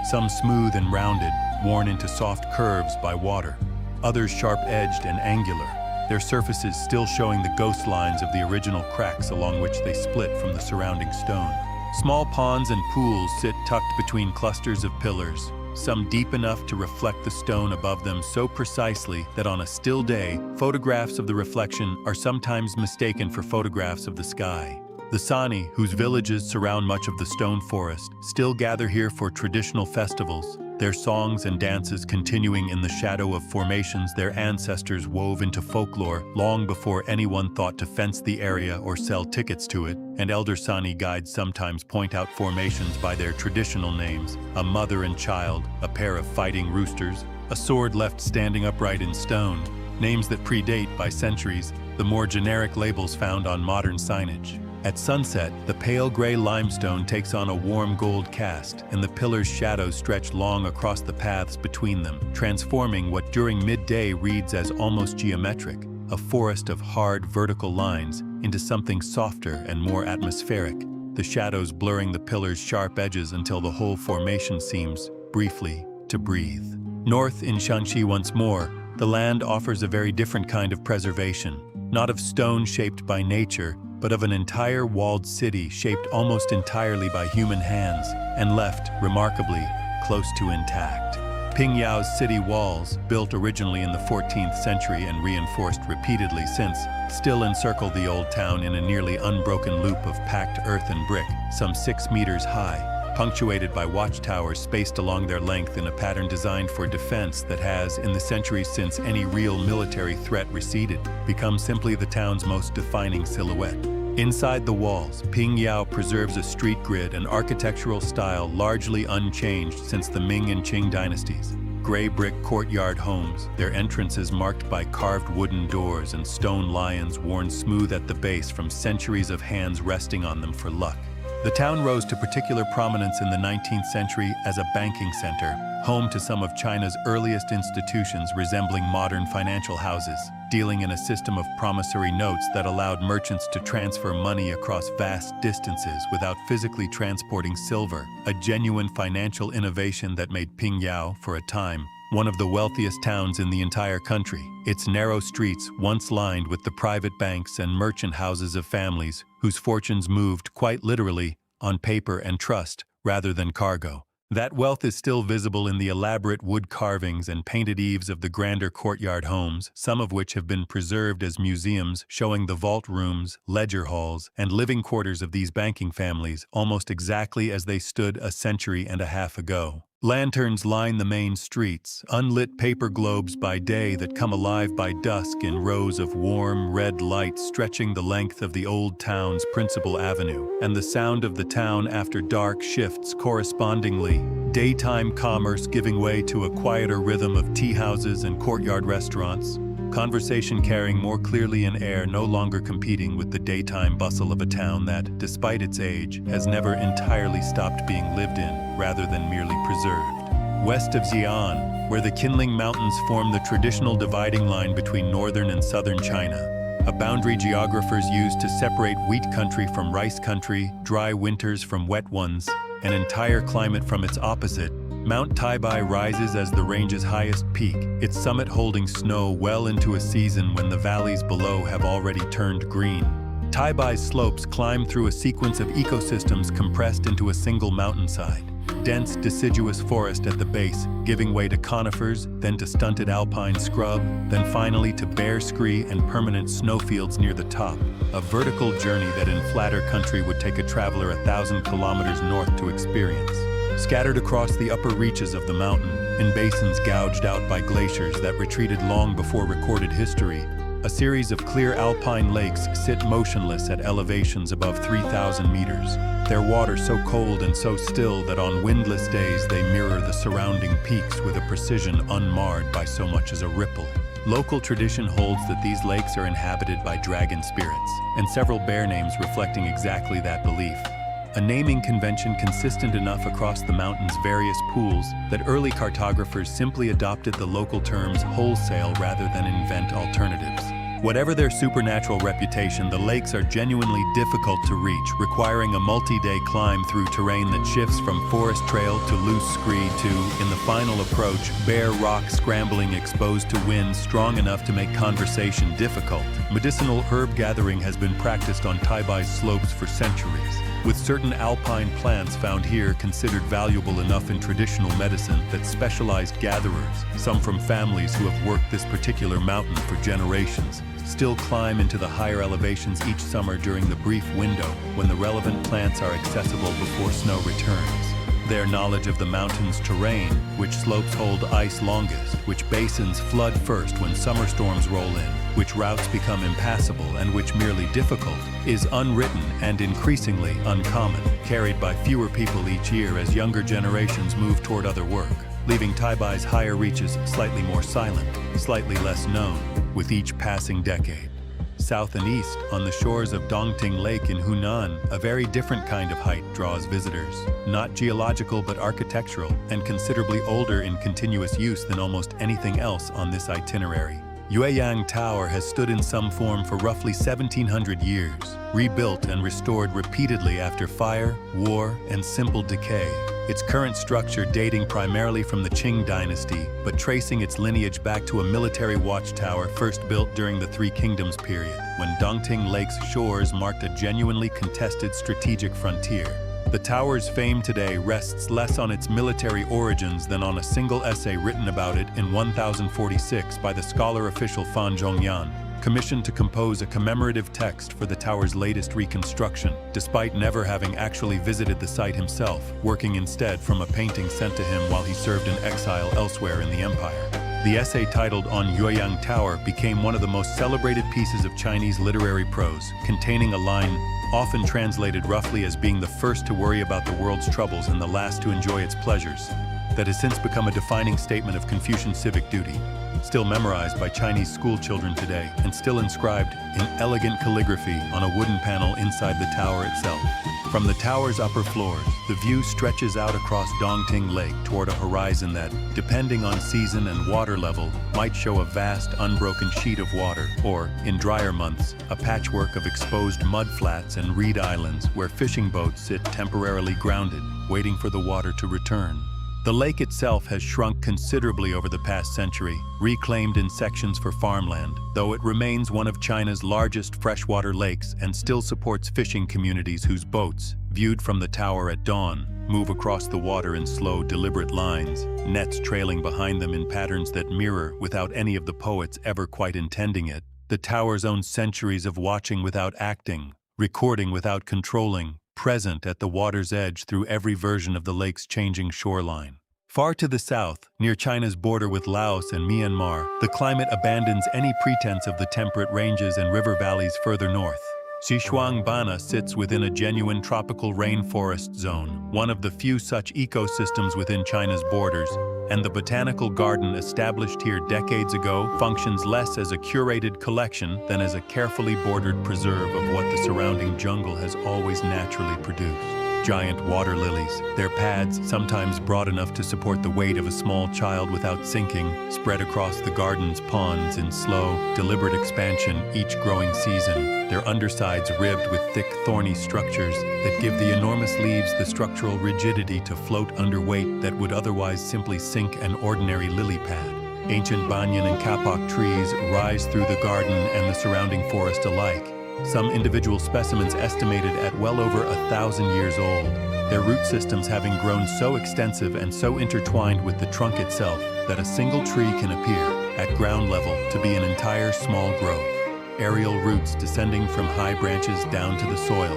Some smooth and rounded, worn into soft curves by water, others sharp-edged and angular, their surfaces still showing the ghost lines of the original cracks along which they split from the surrounding stone. Small ponds and pools sit tucked between clusters of pillars, some deep enough to reflect the stone above them so precisely that on a still day, photographs of the reflection are sometimes mistaken for photographs of the sky. The Sani, whose villages surround much of the stone forest, still gather here for traditional festivals, their songs and dances continuing in the shadow of formations their ancestors wove into folklore long before anyone thought to fence the area or sell tickets to it, and elder Sani guides sometimes point out formations by their traditional names, a mother and child, a pair of fighting roosters, a sword left standing upright in stone, names that predate by centuries the more generic labels found on modern signage. At sunset, the pale gray limestone takes on a warm gold cast, and the pillars' shadows stretch long across the paths between them, transforming what during midday reads as almost geometric, a forest of hard vertical lines, into something softer and more atmospheric, the shadows blurring the pillars' sharp edges until the whole formation seems, briefly, to breathe. North in Shanxi once more, the land offers a very different kind of preservation, not of stone shaped by nature, but of an entire walled city shaped almost entirely by human hands and left, remarkably, close to intact. Pingyao's city walls, built originally in the 14th century and reinforced repeatedly since, still encircle the old town in a nearly unbroken loop of packed earth and brick, some 6 meters high, punctuated by watchtowers spaced along their length in a pattern designed for defense that has, in the centuries since any real military threat receded, become simply the town's most defining silhouette. Inside the walls, Pingyao preserves a street grid and architectural style largely unchanged since the Ming and Qing dynasties. Gray brick courtyard homes, their entrances marked by carved wooden doors and stone lions worn smooth at the base from centuries of hands resting on them for luck. The town rose to particular prominence in the 19th century as a banking center, home to some of China's earliest institutions resembling modern financial houses, dealing in a system of promissory notes that allowed merchants to transfer money across vast distances without physically transporting silver, a genuine financial innovation that made Pingyao, for a time, one of the wealthiest towns in the entire country, its narrow streets once lined with the private banks and merchant houses of families whose fortunes moved, quite literally, on paper and trust rather than cargo. That wealth is still visible in the elaborate wood carvings and painted eaves of the grander courtyard homes, some of which have been preserved as museums, showing the vault rooms, ledger halls, and living quarters of these banking families almost exactly as they stood a century and a half ago. Lanterns line the main streets, unlit paper globes by day that come alive by dusk in rows of warm, red lights stretching the length of the old town's principal avenue, and the sound of the town after dark shifts correspondingly, daytime commerce giving way to a quieter rhythm of tea houses and courtyard restaurants, conversation carrying more clearly in air, no longer competing with the daytime bustle of a town that, despite its age, has never entirely stopped being lived in, rather than merely preserved. West of Xi'an, where the Qinling Mountains form the traditional dividing line between northern and southern China, a boundary geographers use to separate wheat country from rice country, dry winters from wet ones, an entire climate from its opposite, Mount Taibai rises as the range's highest peak, its summit holding snow well into a season when the valleys below have already turned green. Taibai's slopes climb through a sequence of ecosystems compressed into a single mountainside. Dense deciduous forest at the base, giving way to conifers, then to stunted alpine scrub, then finally to bare scree and permanent snowfields near the top. A vertical journey that in flatter country would take a traveler 1,000 kilometers north to experience. Scattered across the upper reaches of the mountain, in basins gouged out by glaciers that retreated long before recorded history, a series of clear alpine lakes sit motionless at elevations above 3,000 meters, their water so cold and so still that on windless days they mirror the surrounding peaks with a precision unmarred by so much as a ripple. Local tradition holds that these lakes are inhabited by dragon spirits, and several bear names reflecting exactly that belief. A naming convention consistent enough across the mountain's various pools that early cartographers simply adopted the local terms wholesale rather than invent alternatives. Whatever their supernatural reputation, the lakes are genuinely difficult to reach, requiring a multi-day climb through terrain that shifts from forest trail to loose scree to, in the final approach, bare rock scrambling exposed to winds strong enough to make conversation difficult. Medicinal herb gathering has been practiced on Taibai's slopes for centuries, with certain alpine plants found here considered valuable enough in traditional medicine that specialized gatherers, some from families who have worked this particular mountain for generations, still climb into the higher elevations each summer during the brief window when the relevant plants are accessible before snow returns. Their knowledge of the mountain's terrain, which slopes hold ice longest, which basins flood first when summer storms roll in, which routes become impassable and which merely difficult, is unwritten and increasingly uncommon, carried by fewer people each year as younger generations move toward other work, leaving Taibai's higher reaches slightly more silent, slightly less known, with each passing decade. South and east, on the shores of Dongting Lake in Hunan, a very different kind of height draws visitors, not geological but architectural, and considerably older in continuous use than almost anything else on this itinerary. Yueyang Tower has stood in some form for roughly 1,700 years, rebuilt and restored repeatedly after fire, war, and simple decay. Its current structure dating primarily from the Qing dynasty, but tracing its lineage back to a military watchtower first built during the Three Kingdoms period, when Dongting Lake's shores marked a genuinely contested strategic frontier. The tower's fame today rests less on its military origins than on a single essay written about it in 1046 by the scholar official Fan Zhongyan, commissioned to compose a commemorative text for the tower's latest reconstruction, despite never having actually visited the site himself, working instead from a painting sent to him while he served in exile elsewhere in the empire. The essay titled On Yueyang Tower became one of the most celebrated pieces of Chinese literary prose, containing a line often translated roughly as being the first to worry about the world's troubles and the last to enjoy its pleasures, that has since become a defining statement of Confucian civic duty, still memorized by Chinese school children today and still inscribed in elegant calligraphy on a wooden panel inside the tower itself. From the tower's upper floors, the view stretches out across Dongting Lake toward a horizon that, depending on season and water level, might show a vast, unbroken sheet of water, or, in drier months, a patchwork of exposed mudflats and reed islands where fishing boats sit temporarily grounded, waiting for the water to return. The lake itself has shrunk considerably over the past century, reclaimed in sections for farmland, though it remains one of China's largest freshwater lakes and still supports fishing communities whose boats, viewed from the tower at dawn, move across the water in slow, deliberate lines, nets trailing behind them in patterns that mirror, without any of the poets ever quite intending it, the tower's own centuries of watching without acting, recording without controlling, present at the water's edge through every version of the lake's changing shoreline. Far to the south, near China's border with Laos and Myanmar, the climate abandons any pretense of the temperate ranges and river valleys further north. Xishuangbanna sits within a genuine tropical rainforest zone, one of the few such ecosystems within China's borders, and the botanical garden established here decades ago functions less as a curated collection than as a carefully bordered preserve of what the surrounding jungle has always naturally produced. Giant water lilies, their pads, sometimes broad enough to support the weight of a small child without sinking, spread across the garden's ponds in slow, deliberate expansion each growing season, their undersides ribbed with thick, thorny structures that give the enormous leaves the structural rigidity to float under weight that would otherwise simply sink an ordinary lily pad. Ancient banyan and kapok trees rise through the garden and the surrounding forest alike, some individual specimens estimated at well over 1,000 years old, their root systems having grown so extensive and so intertwined with the trunk itself that a single tree can appear, at ground level, to be an entire small grove. Aerial roots descending from high branches down to the soil,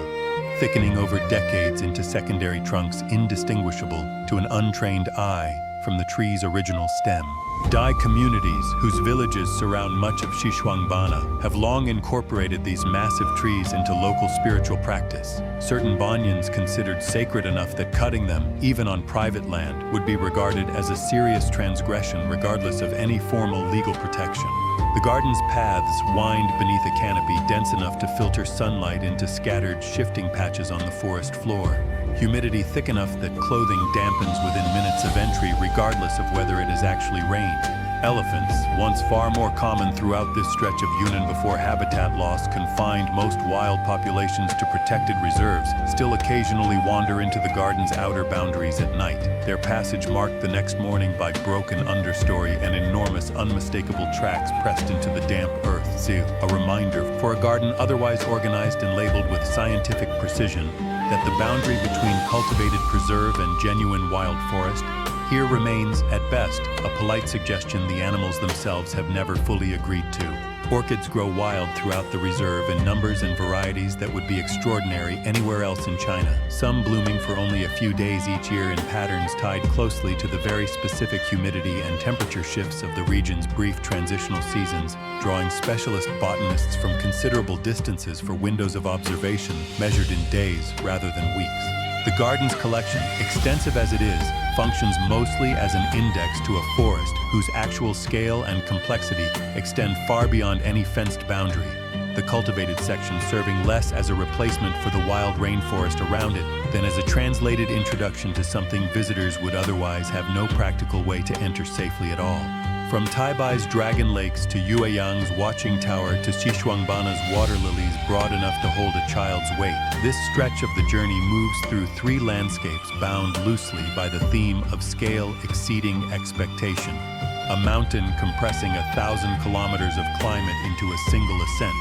thickening over decades into secondary trunks indistinguishable to an untrained eye from the tree's original stem. Dai communities, whose villages surround much of Xishuangbanna, have long incorporated these massive trees into local spiritual practice. Certain banyans considered sacred enough that cutting them, even on private land, would be regarded as a serious transgression regardless of any formal legal protection. The garden's paths wind beneath a canopy dense enough to filter sunlight into scattered, shifting patches on the forest floor. Humidity thick enough that clothing dampens within minutes of entry regardless of whether it has actually rained. Elephants, once far more common throughout this stretch of Yunnan before habitat loss confined most wild populations to protected reserves, still occasionally wander into the garden's outer boundaries at night, their passage marked the next morning by broken understory and enormous unmistakable tracks pressed into the damp earth. A reminder, for a garden otherwise organized and labeled with scientific precision, that the boundary between cultivated preserve and genuine wild forest here remains, at best, a polite suggestion the animals themselves have never fully agreed to. Orchids grow wild throughout the reserve in numbers and varieties that would be extraordinary anywhere else in China, some blooming for only a few days each year in patterns tied closely to the very specific humidity and temperature shifts of the region's brief transitional seasons, drawing specialist botanists from considerable distances for windows of observation measured in days rather than weeks. The garden's collection, extensive as it is, functions mostly as an index to a forest whose actual scale and complexity extend far beyond any fenced boundary, the cultivated section serving less as a replacement for the wild rainforest around it than as a translated introduction to something visitors would otherwise have no practical way to enter safely at all. From Taibai's Dragon Lakes to Yueyang's Watching Tower to Xishuangbanna's water lilies broad enough to hold a child's weight, this stretch of the journey moves through three landscapes bound loosely by the theme of scale exceeding expectation. A mountain compressing 1,000 kilometers of climate into a single ascent.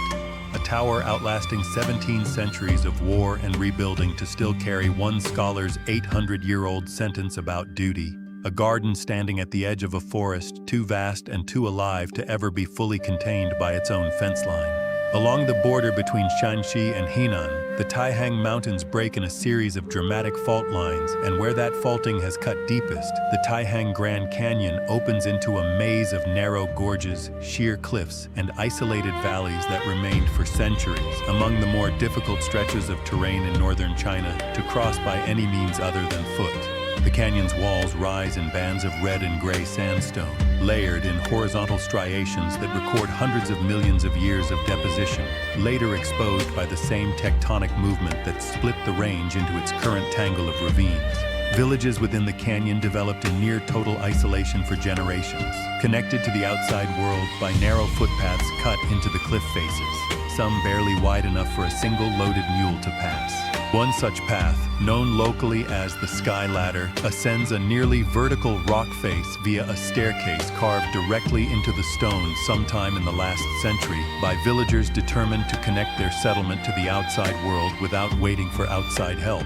A tower outlasting 17 centuries of war and rebuilding to still carry one scholar's 800-year-old sentence about duty. A garden standing at the edge of a forest too vast and too alive to ever be fully contained by its own fence line. Along the border between Shanxi and Henan, the Taihang Mountains break in a series of dramatic fault lines, and where that faulting has cut deepest, the Taihang Grand Canyon opens into a maze of narrow gorges, sheer cliffs, and isolated valleys that remained for centuries among the more difficult stretches of terrain in northern China to cross by any means other than foot. The canyon's walls rise in bands of red and gray sandstone, layered in horizontal striations that record hundreds of millions of years of deposition, later exposed by the same tectonic movement that split the range into its current tangle of ravines. Villages within the canyon developed in near total isolation for generations, connected to the outside world by narrow footpaths cut into the cliff faces, some barely wide enough for a single loaded mule to pass. One such path, known locally as the Sky Ladder, ascends a nearly vertical rock face via a staircase carved directly into the stone sometime in the last century by villagers determined to connect their settlement to the outside world without waiting for outside help.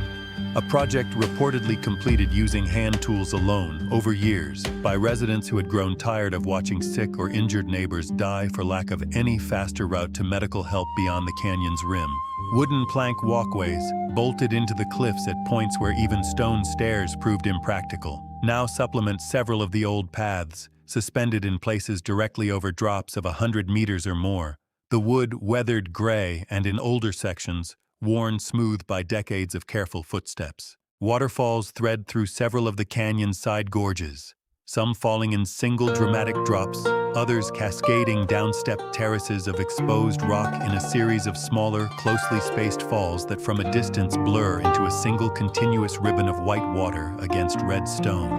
a project reportedly completed using hand tools alone over years by residents who had grown tired of watching sick or injured neighbors die for lack of any faster route to medical help beyond the canyon's rim. Wooden plank walkways, bolted into the cliffs at points where even stone stairs proved impractical, now supplement several of the old paths, suspended in places directly over drops of 100 meters or more. The wood weathered gray and in older sections, worn smooth by decades of careful footsteps. Waterfalls thread through several of the canyon's side gorges, some falling in single dramatic drops, others cascading downstep terraces of exposed rock in a series of smaller, closely spaced falls that from a distance blur into a single continuous ribbon of white water against red stone.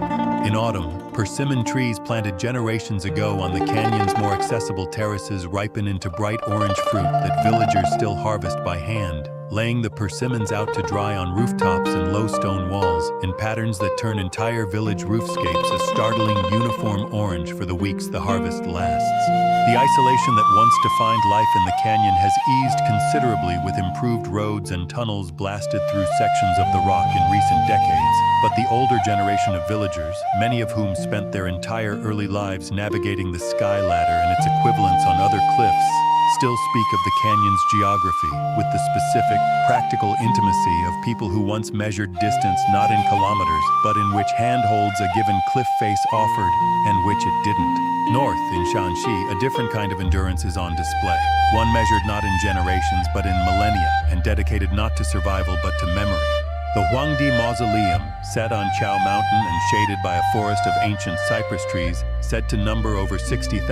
In autumn, persimmon trees planted generations ago on the canyon's more accessible terraces ripen into bright orange fruit that villagers still harvest by hand, laying the persimmons out to dry on rooftops and low stone walls in patterns that turn entire village roofscapes a startling uniform orange for the weeks the harvest lasts. The isolation that once defined life in the canyon has eased considerably with improved roads and tunnels blasted through sections of the rock in recent decades, but the older generation of villagers, many of whom spent their entire early lives navigating the sky ladder and its equivalents on other cliffs, still speak of the canyon's geography with the specific, practical intimacy of people who once measured distance not in kilometers, but in which handholds a given cliff face offered and which it didn't. North, in Shanxi, a different kind of endurance is on display, one measured not in generations but in millennia and dedicated not to survival but to memory. The Huangdi Mausoleum, set on Chao Mountain and shaded by a forest of ancient cypress trees, said to number over 60,000,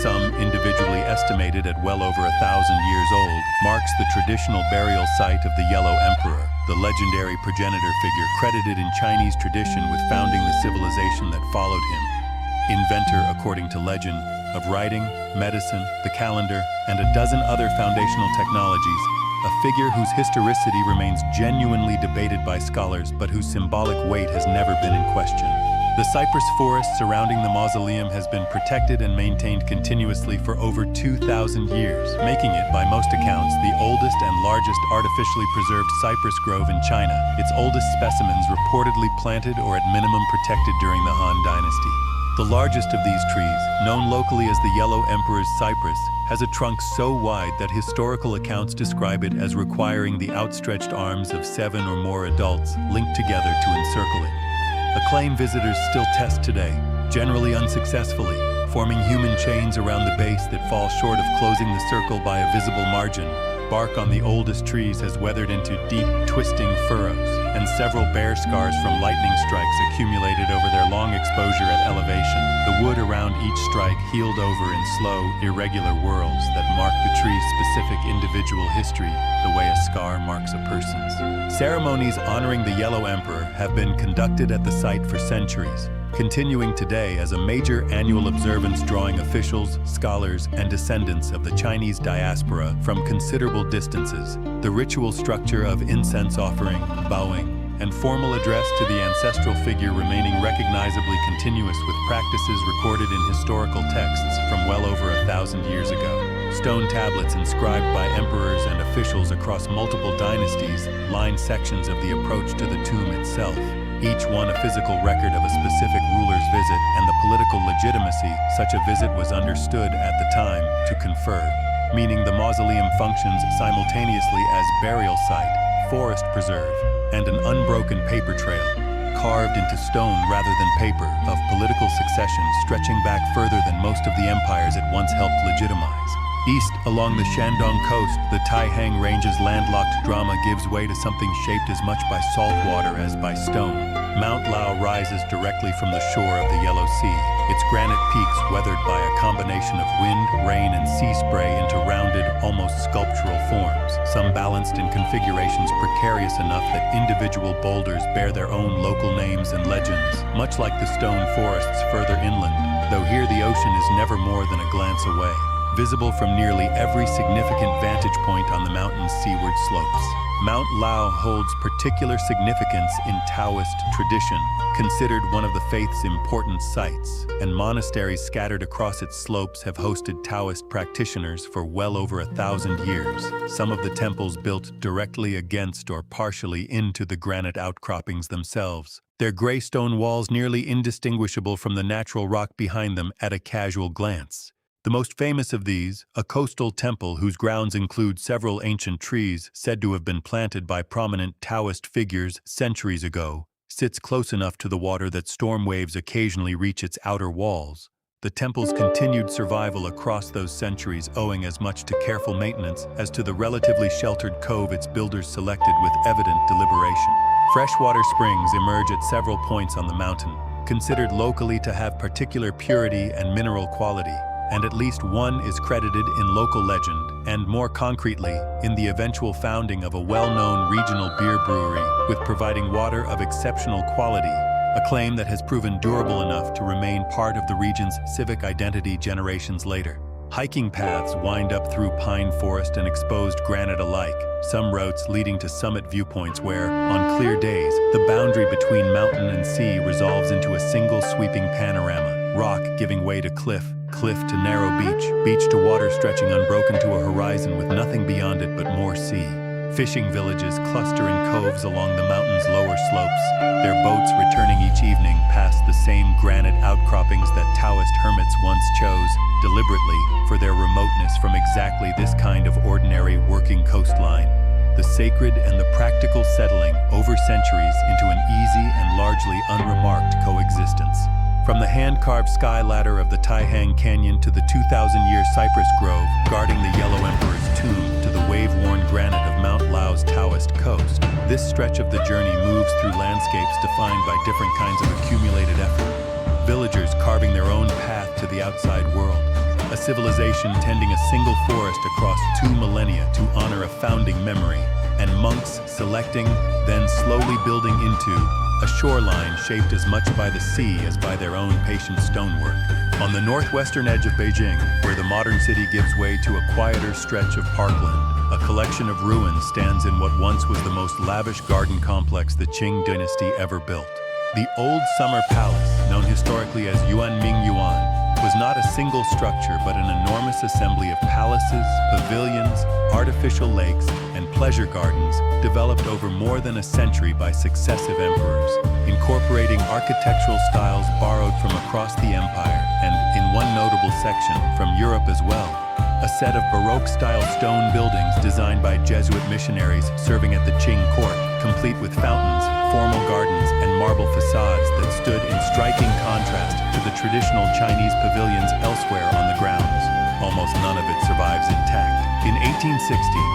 some individually estimated at well over 1,000 years old, marks the traditional burial site of the Yellow Emperor, the legendary progenitor figure credited in Chinese tradition with founding the civilization that followed him. Inventor, according to legend, of writing, medicine, the calendar, and a dozen other foundational technologies, a figure whose historicity remains genuinely debated by scholars but whose symbolic weight has never been in question. The cypress forest surrounding the mausoleum has been protected and maintained continuously for over 2,000 years, making it, by most accounts, the oldest and largest artificially preserved cypress grove in China, its oldest specimens reportedly planted or at minimum protected during the Han Dynasty. The largest of these trees, known locally as the Yellow Emperor's cypress, has a trunk so wide that historical accounts describe it as requiring the outstretched arms of 7 or more adults linked together to encircle it. A claim visitors still test today, generally unsuccessfully, forming human chains around the base that fall short of closing the circle by a visible margin. Bark on the oldest trees has weathered into deep, twisting furrows, and several bare scars from lightning strikes accumulated over their long exposure at elevation. The wood around each strike healed over in slow, irregular whorls that mark the tree's specific individual history, the way a scar marks a person's. Ceremonies honoring the Yellow Emperor have been conducted at the site for centuries, continuing today as a major annual observance drawing officials, scholars, and descendants of the Chinese diaspora from considerable distances. The ritual structure of incense offering, bowing, and formal address to the ancestral figure remaining recognizably continuous with practices recorded in historical texts from well over 1,000 years ago. Stone tablets inscribed by emperors and officials across multiple dynasties line sections of the approach to the tomb itself, each one a physical record of a specific ruler's visit and the political legitimacy such a visit was understood at the time to confer, meaning the mausoleum functions simultaneously as burial site, forest preserve, and an unbroken paper trail, carved into stone rather than paper, of political succession stretching back further than most of the empires it once helped legitimize. East, along the Shandong coast, the Taihang Range's landlocked drama gives way to something shaped as much by salt water as by stone. Mount Lao rises directly from the shore of the Yellow Sea, its granite peaks weathered by a combination of wind, rain, and sea spray into rounded, almost sculptural forms, some balanced in configurations precarious enough that individual boulders bear their own local names and legends, much like the stone forests further inland, though here the ocean is never more than a glance away, visible from nearly every significant vantage point on the mountain's seaward slopes. Mount Lao holds particular significance in Taoist tradition, considered one of the faith's important sites, and monasteries scattered across its slopes have hosted Taoist practitioners for well over 1,000 years. Some of the temples built directly against or partially into the granite outcroppings themselves, their gray stone walls nearly indistinguishable from the natural rock behind them at a casual glance. The most famous of these, a coastal temple whose grounds include several ancient trees said to have been planted by prominent Taoist figures centuries ago, sits close enough to the water that storm waves occasionally reach its outer walls. The temple's continued survival across those centuries owing as much to careful maintenance as to the relatively sheltered cove its builders selected with evident deliberation. Freshwater springs emerge at several points on the mountain, considered locally to have particular purity and mineral quality, and at least one is credited in local legend, and more concretely, in the eventual founding of a well-known regional beer brewery with providing water of exceptional quality, a claim that has proven durable enough to remain part of the region's civic identity generations later. Hiking paths wind up through pine forest and exposed granite alike, some routes leading to summit viewpoints where, on clear days, the boundary between mountain and sea resolves into a single sweeping panorama, rock giving way to cliff, cliff to narrow beach, beach to water stretching unbroken to a horizon with nothing beyond it but more sea. Fishing villages cluster in coves along the mountain's lower slopes, their boats returning each evening past the same granite outcroppings that Taoist hermits once chose, deliberately, for their remoteness from exactly this kind of ordinary working coastline. The sacred and the practical settling over centuries into an easy and largely unremarked coexistence. From the hand-carved sky ladder of the Taihang Canyon to the 2,000-year cypress grove guarding the Yellow Emperor's tomb to the wave-worn granite of Mount Lao's Taoist coast, this stretch of the journey moves through landscapes defined by different kinds of accumulated effort. Villagers carving their own path to the outside world, a civilization tending a single forest across 2 millennia to honor a founding memory, and monks selecting, then slowly building into, a shoreline shaped as much by the sea as by their own patient stonework. On the northwestern edge of Beijing, where the modern city gives way to a quieter stretch of parkland, a collection of ruins stands in what once was the most lavish garden complex the Qing dynasty ever built. The Old Summer Palace, known historically as Yuanming Yuan, was not a single structure but an enormous assembly of palaces, pavilions, artificial lakes, and pleasure gardens developed over more than a century by successive emperors, incorporating architectural styles borrowed from across the empire and, in one notable section, from Europe as well. A set of Baroque-style stone buildings designed by Jesuit missionaries serving at the Qing court, complete with fountains, formal gardens, and marble facades that stood in striking contrast to the traditional Chinese pavilions elsewhere on the grounds. Almost none of it survives intact. In 1860,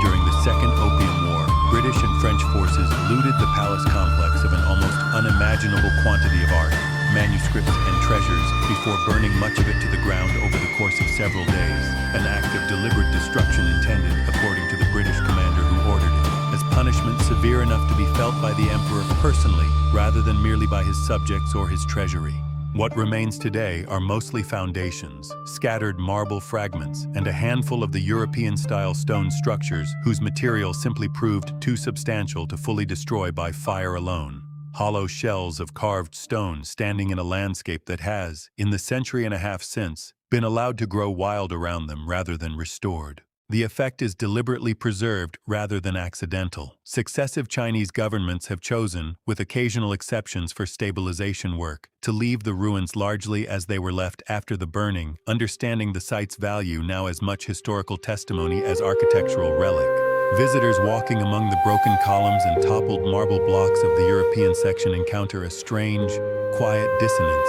during the Second Opium War, British and French forces looted the palace complex of an almost unimaginable quantity of art, manuscripts, and treasures before burning much of it to the ground over the course of several days, an act of deliberate destruction intended, according to the British commander who ordered it, as punishment severe enough to be felt by the emperor personally rather than merely by his subjects or his treasury. What remains today are mostly foundations, scattered marble fragments, and a handful of the European-style stone structures whose material simply proved too substantial to fully destroy by fire alone. Hollow shells of carved stone standing in a landscape that has, in the century and a half since, been allowed to grow wild around them rather than restored. The effect is deliberately preserved rather than accidental. Successive Chinese governments have chosen, with occasional exceptions for stabilization work, to leave the ruins largely as they were left after the burning, understanding the site's value now as much historical testimony as architectural relic. Visitors walking among the broken columns and toppled marble blocks of the European section encounter a strange, quiet dissonance.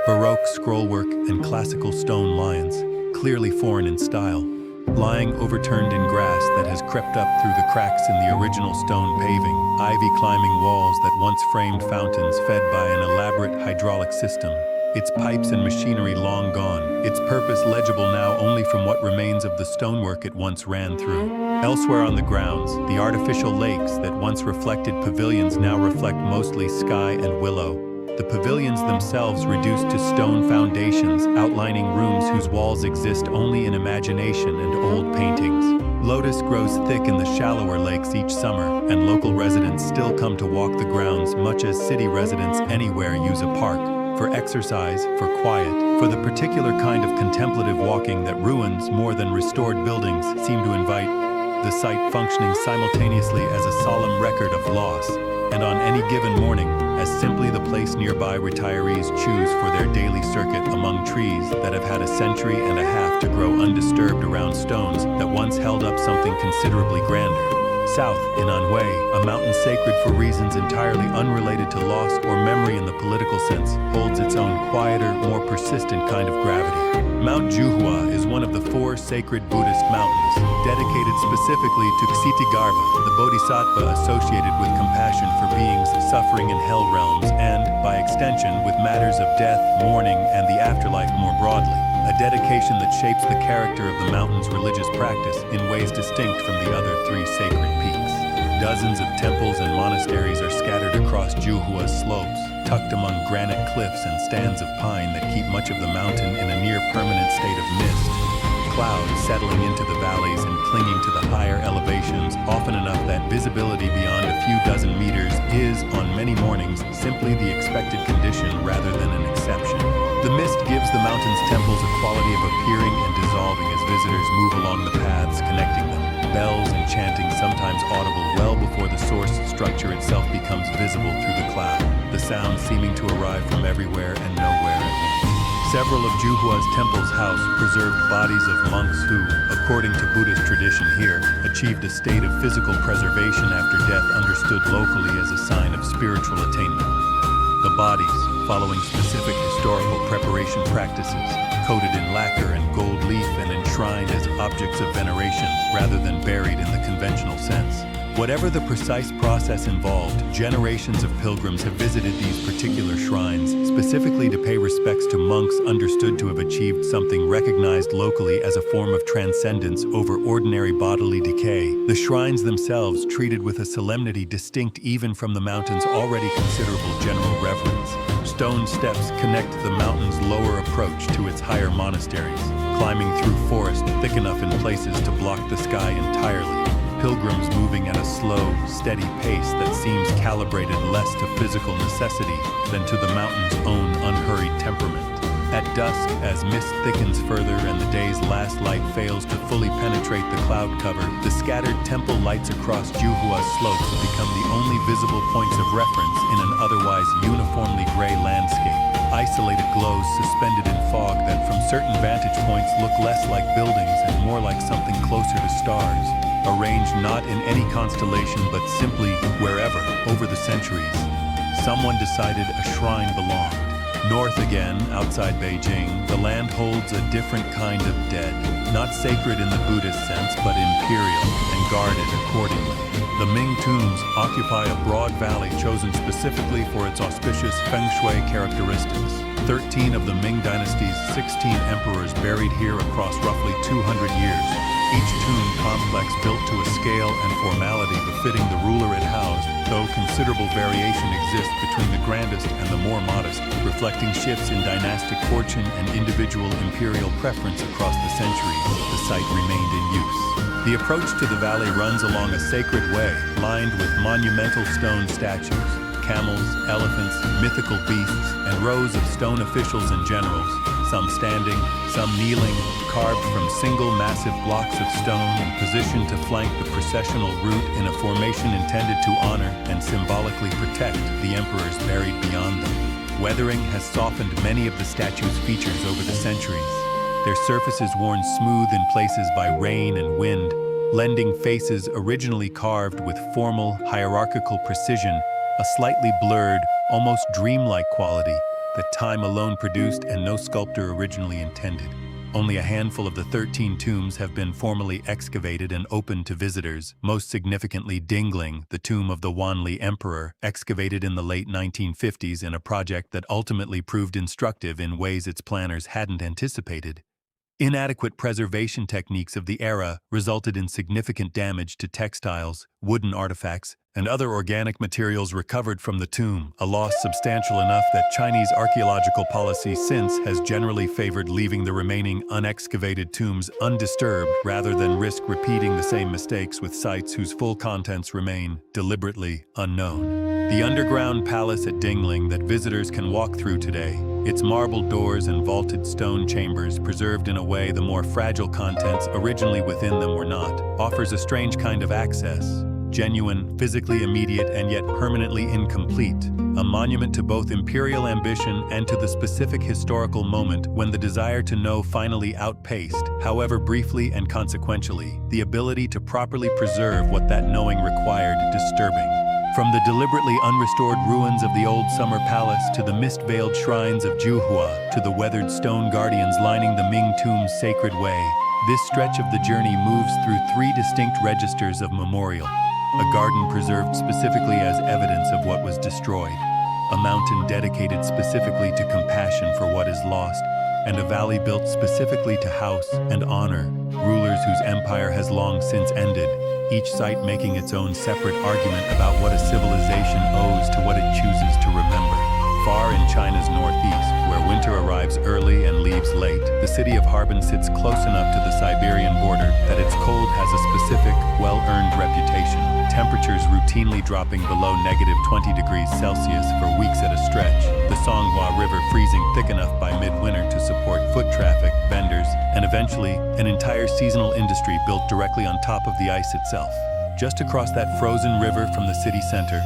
Baroque scrollwork and classical stone lions, clearly foreign in style, lying overturned in grass that has crept up through the cracks in the original stone paving, ivy-climbing walls that once framed fountains fed by an elaborate hydraulic system, its pipes and machinery long gone, its purpose legible now only from what remains of the stonework it once ran through. Elsewhere on the grounds, the artificial lakes that once reflected pavilions now reflect mostly sky and willow, the pavilions themselves reduced to stone foundations outlining rooms whose walls exist only in imagination and old paintings. Lotus grows thick in the shallower lakes each summer, and local residents still come to walk the grounds much as city residents anywhere use a park. For exercise, for quiet, for the particular kind of contemplative walking that ruins more than restored buildings seem to invite, the site functioning simultaneously as a solemn record of loss, and on any given morning, as simply the place nearby retirees choose for their daily circuit among trees that have had a century and a half to grow undisturbed around stones that once held up something considerably grander. South, in Anhui, a mountain sacred for reasons entirely unrelated to loss or memory in the political sense, holds its own quieter, more persistent kind of gravity. Mount Juhua is one of the 4 sacred Buddhist mountains, dedicated specifically to Ksitigarbha, the bodhisattva associated with compassion for beings suffering in hell realms and, by extension, with matters of death, mourning, and the afterlife more broadly. A dedication that shapes the character of the mountain's religious practice in ways distinct from the other 3 sacred peaks. Dozens of temples and monasteries are scattered across Juhua's slopes, tucked among granite cliffs and stands of pine that keep much of the mountain in a near-permanent state of mist. Clouds settling into the valleys and clinging to the higher elevations often enough that visibility beyond a few dozen meters is, on many mornings, simply the expected condition rather than an exception. The mist gives the mountain's temples a quality of appearing and dissolving as visitors move along the paths connecting them. Bells and chanting sometimes audible well before the source structure itself becomes visible through the cloud, the sound seeming to arrive from everywhere and nowhere at once. Several of Juhua's temples house preserved bodies of monks who, according to Buddhist tradition here, achieved a state of physical preservation after death understood locally as a sign of spiritual attainment. The bodies, following specific historical preparation practices, coated in lacquer and gold leaf and enshrined as objects of veneration rather than buried in the conventional sense. Whatever the precise process involved, generations of pilgrims have visited these particular shrines, specifically to pay respects to monks understood to have achieved something recognized locally as a form of transcendence over ordinary bodily decay. The shrines themselves treated with a solemnity distinct even from the mountain's already considerable general reverence. Stone steps connect the mountain's lower approach to its higher monasteries, climbing through forest thick enough in places to block the sky entirely. Pilgrims moving at a slow, steady pace that seems calibrated less to physical necessity than to the mountain's own unhurried temperament. At dusk, as mist thickens further and the day's last light fails to fully penetrate the cloud cover, the scattered temple lights across Juhua's slopes become the only visible points of reference in an otherwise uniformly gray landscape. Isolated glows suspended in fog that from certain vantage points look less like buildings and more like something closer to stars. Arranged not in any constellation but simply wherever, over the centuries, someone decided a shrine belonged. North again, outside Beijing, the land holds a different kind of dead, not sacred in the Buddhist sense but imperial and guarded accordingly. The Ming tombs occupy a broad valley chosen specifically for its auspicious feng shui characteristics. 13 of the Ming dynasty's 16 emperors buried here across roughly 200 years. Each tomb complex built to a scale and formality befitting the ruler it housed, though considerable variation exists between the grandest and the more modest, reflecting shifts in dynastic fortune and individual imperial preference across the centuries. The site remained in use. The approach to the valley runs along a sacred way, lined with monumental stone statues, camels, elephants, mythical beasts, and rows of stone officials and generals, some standing, some kneeling, carved from single massive blocks of stone and positioned to flank the processional route in a formation intended to honor and symbolically protect the emperors buried beyond them. Weathering has softened many of the statues' features over the centuries, their surfaces worn smooth in places by rain and wind, lending faces originally carved with formal, hierarchical precision a slightly blurred, almost dreamlike quality that time alone produced and no sculptor originally intended. Only a handful of the 13 tombs have been formally excavated and opened to visitors, most significantly Dingling, the tomb of the Wanli Emperor, excavated in the late 1950s in a project that ultimately proved instructive in ways its planners hadn't anticipated. Inadequate preservation techniques of the era resulted in significant damage to textiles, wooden artifacts, and other organic materials recovered from the tomb, a loss substantial enough that Chinese archaeological policy since has generally favored leaving the remaining unexcavated tombs undisturbed rather than risk repeating the same mistakes with sites whose full contents remain deliberately unknown. The underground palace at Dingling that visitors can walk through today, its marble doors and vaulted stone chambers preserved in a way the more fragile contents originally within them were not, offers a strange kind of access. Genuine, physically immediate, and yet permanently incomplete, a monument to both imperial ambition and to the specific historical moment when the desire to know finally outpaced, however briefly and consequentially, the ability to properly preserve what that knowing required disturbing. From the deliberately unrestored ruins of the old summer palace to the mist-veiled shrines of Juhua to the weathered stone guardians lining the Ming Tomb's sacred way, this stretch of the journey moves through three distinct registers of memorial. A garden preserved specifically as evidence of what was destroyed, a mountain dedicated specifically to compassion for what is lost, and a valley built specifically to house and honor rulers whose empire has long since ended, each site making its own separate argument about what a civilization owes to what it chooses to remember. Far in China's northeast, where winter arrives early and leaves late, the city of Harbin sits close enough to the Siberian border that its cold has a specific, well-earned reputation. Temperatures routinely dropping below -20 degrees Celsius for weeks at a stretch, the Songhua River freezing thick enough by midwinter to support foot traffic, vendors, and eventually an entire seasonal industry built directly on top of the ice itself. Just across that frozen river from the city center,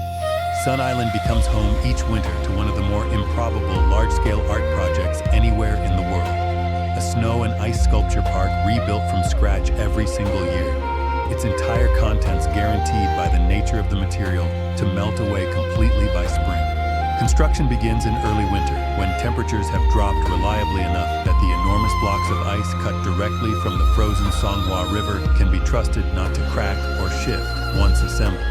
Sun Island becomes home each winter to one of the more improbable large-scale art projects anywhere in the world. A snow and ice sculpture park rebuilt from scratch every single year. Its entire contents guaranteed by the nature of the material to melt away completely by spring. Construction begins in early winter, when temperatures have dropped reliably enough that the enormous blocks of ice cut directly from the frozen Songhua River can be trusted not to crack or shift once assembled.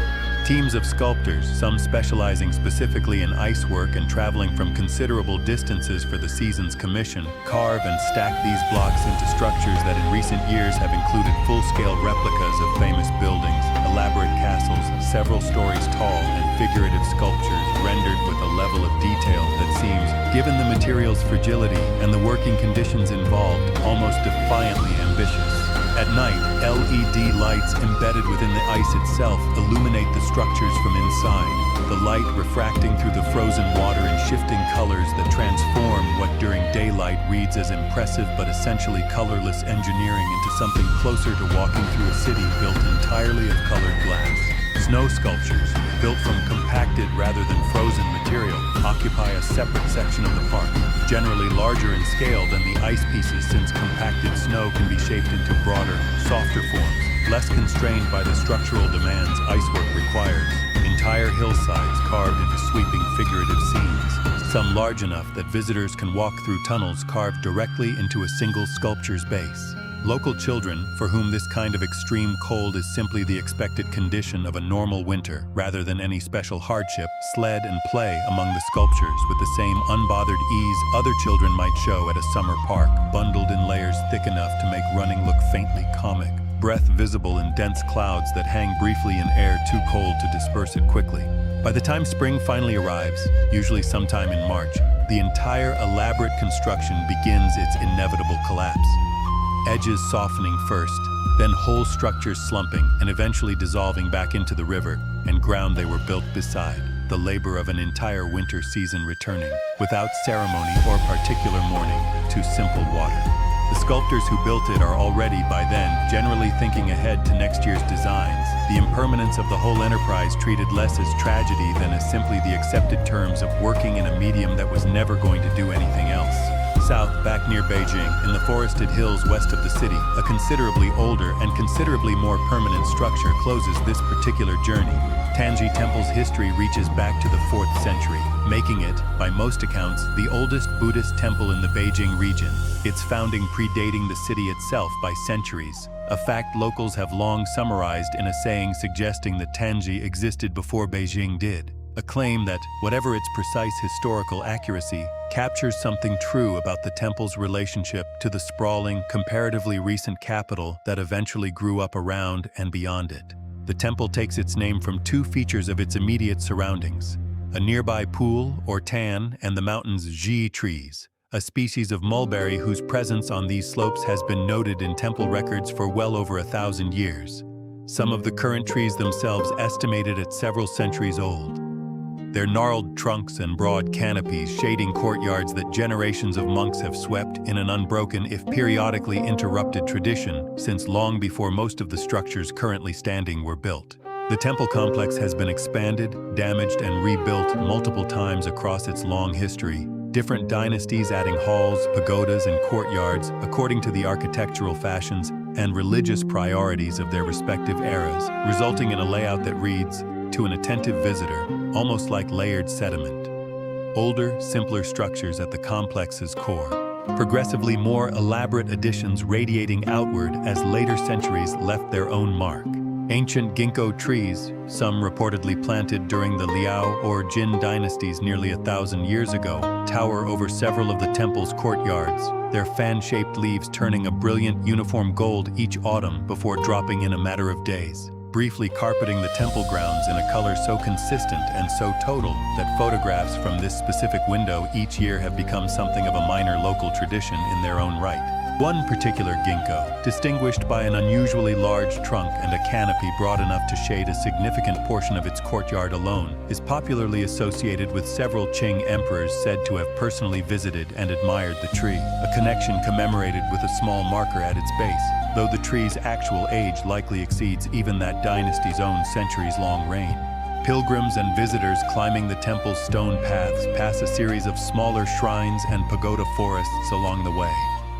Teams of sculptors, some specializing specifically in ice work and traveling from considerable distances for the season's commission, carve and stack these blocks into structures that in recent years have included full-scale replicas of famous buildings, elaborate castles, several stories tall, and figurative sculptures rendered with a level of detail that seems, given the material's fragility and the working conditions involved, almost defiantly ambitious. At night, LED lights embedded within the ice itself illuminate the structures from inside, the light refracting through the frozen water in shifting colors that transform what during daylight reads as impressive but essentially colorless engineering into something closer to walking through a city built entirely of colored glass. Snow sculptures, built from compacted rather than frozen material, occupy a separate section of the park, generally larger in scale than the ice pieces since compacted snow can be shaped into broader, softer forms, less constrained by the structural demands icework requires. Entire hillsides carved into sweeping figurative scenes, some large enough that visitors can walk through tunnels carved directly into a single sculpture's base. Local children, for whom this kind of extreme cold is simply the expected condition of a normal winter rather than any special hardship, sled and play among the sculptures with the same unbothered ease other children might show at a summer park, bundled in layers thick enough to make running look faintly comic, breath visible in dense clouds that hang briefly in air too cold to disperse it quickly. By the time spring finally arrives, usually sometime in March, the entire elaborate construction begins its inevitable collapse. Edges softening first, then whole structures slumping and eventually dissolving back into the river and ground they were built beside, the labor of an entire winter season returning, without ceremony or particular mourning, to simple water. The sculptors who built it are already, by then, generally thinking ahead to next year's designs, the impermanence of the whole enterprise treated less as tragedy than as simply the accepted terms of working in a medium that was never going to do anything else. South, back near Beijing, in the forested hills west of the city, a considerably older and considerably more permanent structure closes this particular journey. Tanji Temple's history reaches back to the 4th century, making it, by most accounts, the oldest Buddhist temple in the Beijing region, its founding predating the city itself by centuries, a fact locals have long summarized in a saying suggesting that Tanji existed before Beijing did. a claim that, whatever its precise historical accuracy, captures something true about the temple's relationship to the sprawling, comparatively recent capital that eventually grew up around and beyond it. The temple takes its name from two features of its immediate surroundings: a nearby pool, or tan, and the mountain's Xi trees, a species of mulberry whose presence on these slopes has been noted in temple records for well over 1,000 years. Some of the current trees themselves estimated at several centuries old. Their gnarled trunks and broad canopies shading courtyards that generations of monks have swept in an unbroken, if periodically interrupted, tradition since long before most of the structures currently standing were built. The temple complex has been expanded, damaged, and rebuilt multiple times across its long history, different dynasties adding halls, pagodas, and courtyards according to the architectural fashions and religious priorities of their respective eras, resulting in a layout that reads, to an attentive visitor, almost like layered sediment. Older, simpler structures at the complex's core, progressively more elaborate additions radiating outward as later centuries left their own mark. Ancient ginkgo trees, some reportedly planted during the Liao or Jin dynasties nearly 1,000 years ago, tower over several of the temple's courtyards, their fan-shaped leaves turning a brilliant uniform gold each autumn before dropping in a matter of days, briefly carpeting the temple grounds in a color so consistent and so total that photographs from this specific window each year have become something of a minor local tradition in their own right. One particular ginkgo, distinguished by an unusually large trunk and a canopy broad enough to shade a significant portion of its courtyard alone, is popularly associated with several Qing emperors said to have personally visited and admired the tree, a connection commemorated with a small marker at its base, though the tree's actual age likely exceeds even that dynasty's own centuries-long reign. Pilgrims and visitors climbing the temple's stone paths pass a series of smaller shrines and pagoda forests along the way.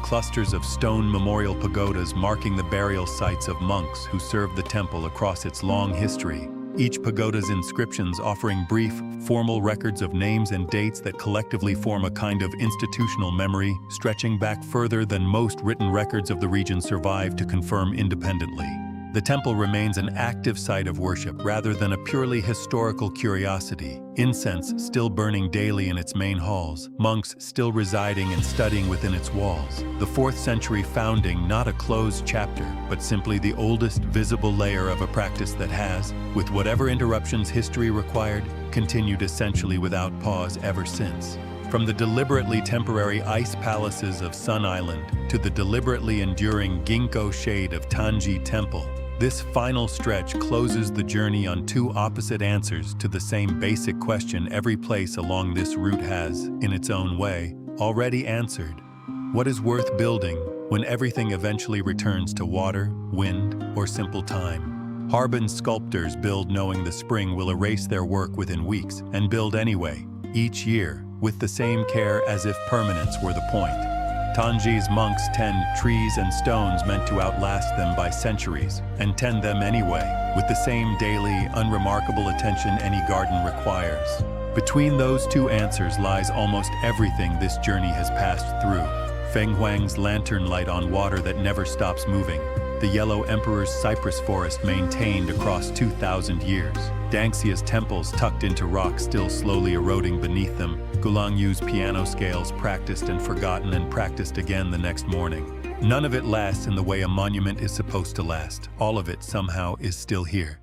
Clusters of stone memorial pagodas marking the burial sites of monks who served the temple across its long history, each pagoda's inscriptions offering brief, formal records of names and dates that collectively form a kind of institutional memory, stretching back further than most written records of the region survive to confirm independently. The temple remains an active site of worship rather than a purely historical curiosity, incense still burning daily in its main halls, monks still residing and studying within its walls. The 4th century founding not a closed chapter, but simply the oldest visible layer of a practice that has, with whatever interruptions history required, continued essentially without pause ever since. From the deliberately temporary ice palaces of Sun Island to the deliberately enduring ginkgo shade of Tanji Temple, this final stretch closes the journey on two opposite answers to the same basic question every place along this route has, in its own way, already answered. What is worth building when everything eventually returns to water, wind, or simple time? Harbin sculptors build knowing the spring will erase their work within weeks, and build anyway, each year, with the same care as if permanence were the point. Tanji's monks tend trees and stones meant to outlast them by centuries, and tend them anyway, with the same daily, unremarkable attention any garden requires. Between those two answers lies almost everything this journey has passed through. Feng Huang's lantern light on water that never stops moving, the Yellow Emperor's cypress forest maintained across 2,000 years, Dangxia's temples tucked into rock still slowly eroding beneath them, Gulangyu's piano scales practiced and forgotten and practiced again the next morning. None of it lasts in the way a monument is supposed to last. All of it somehow is still here.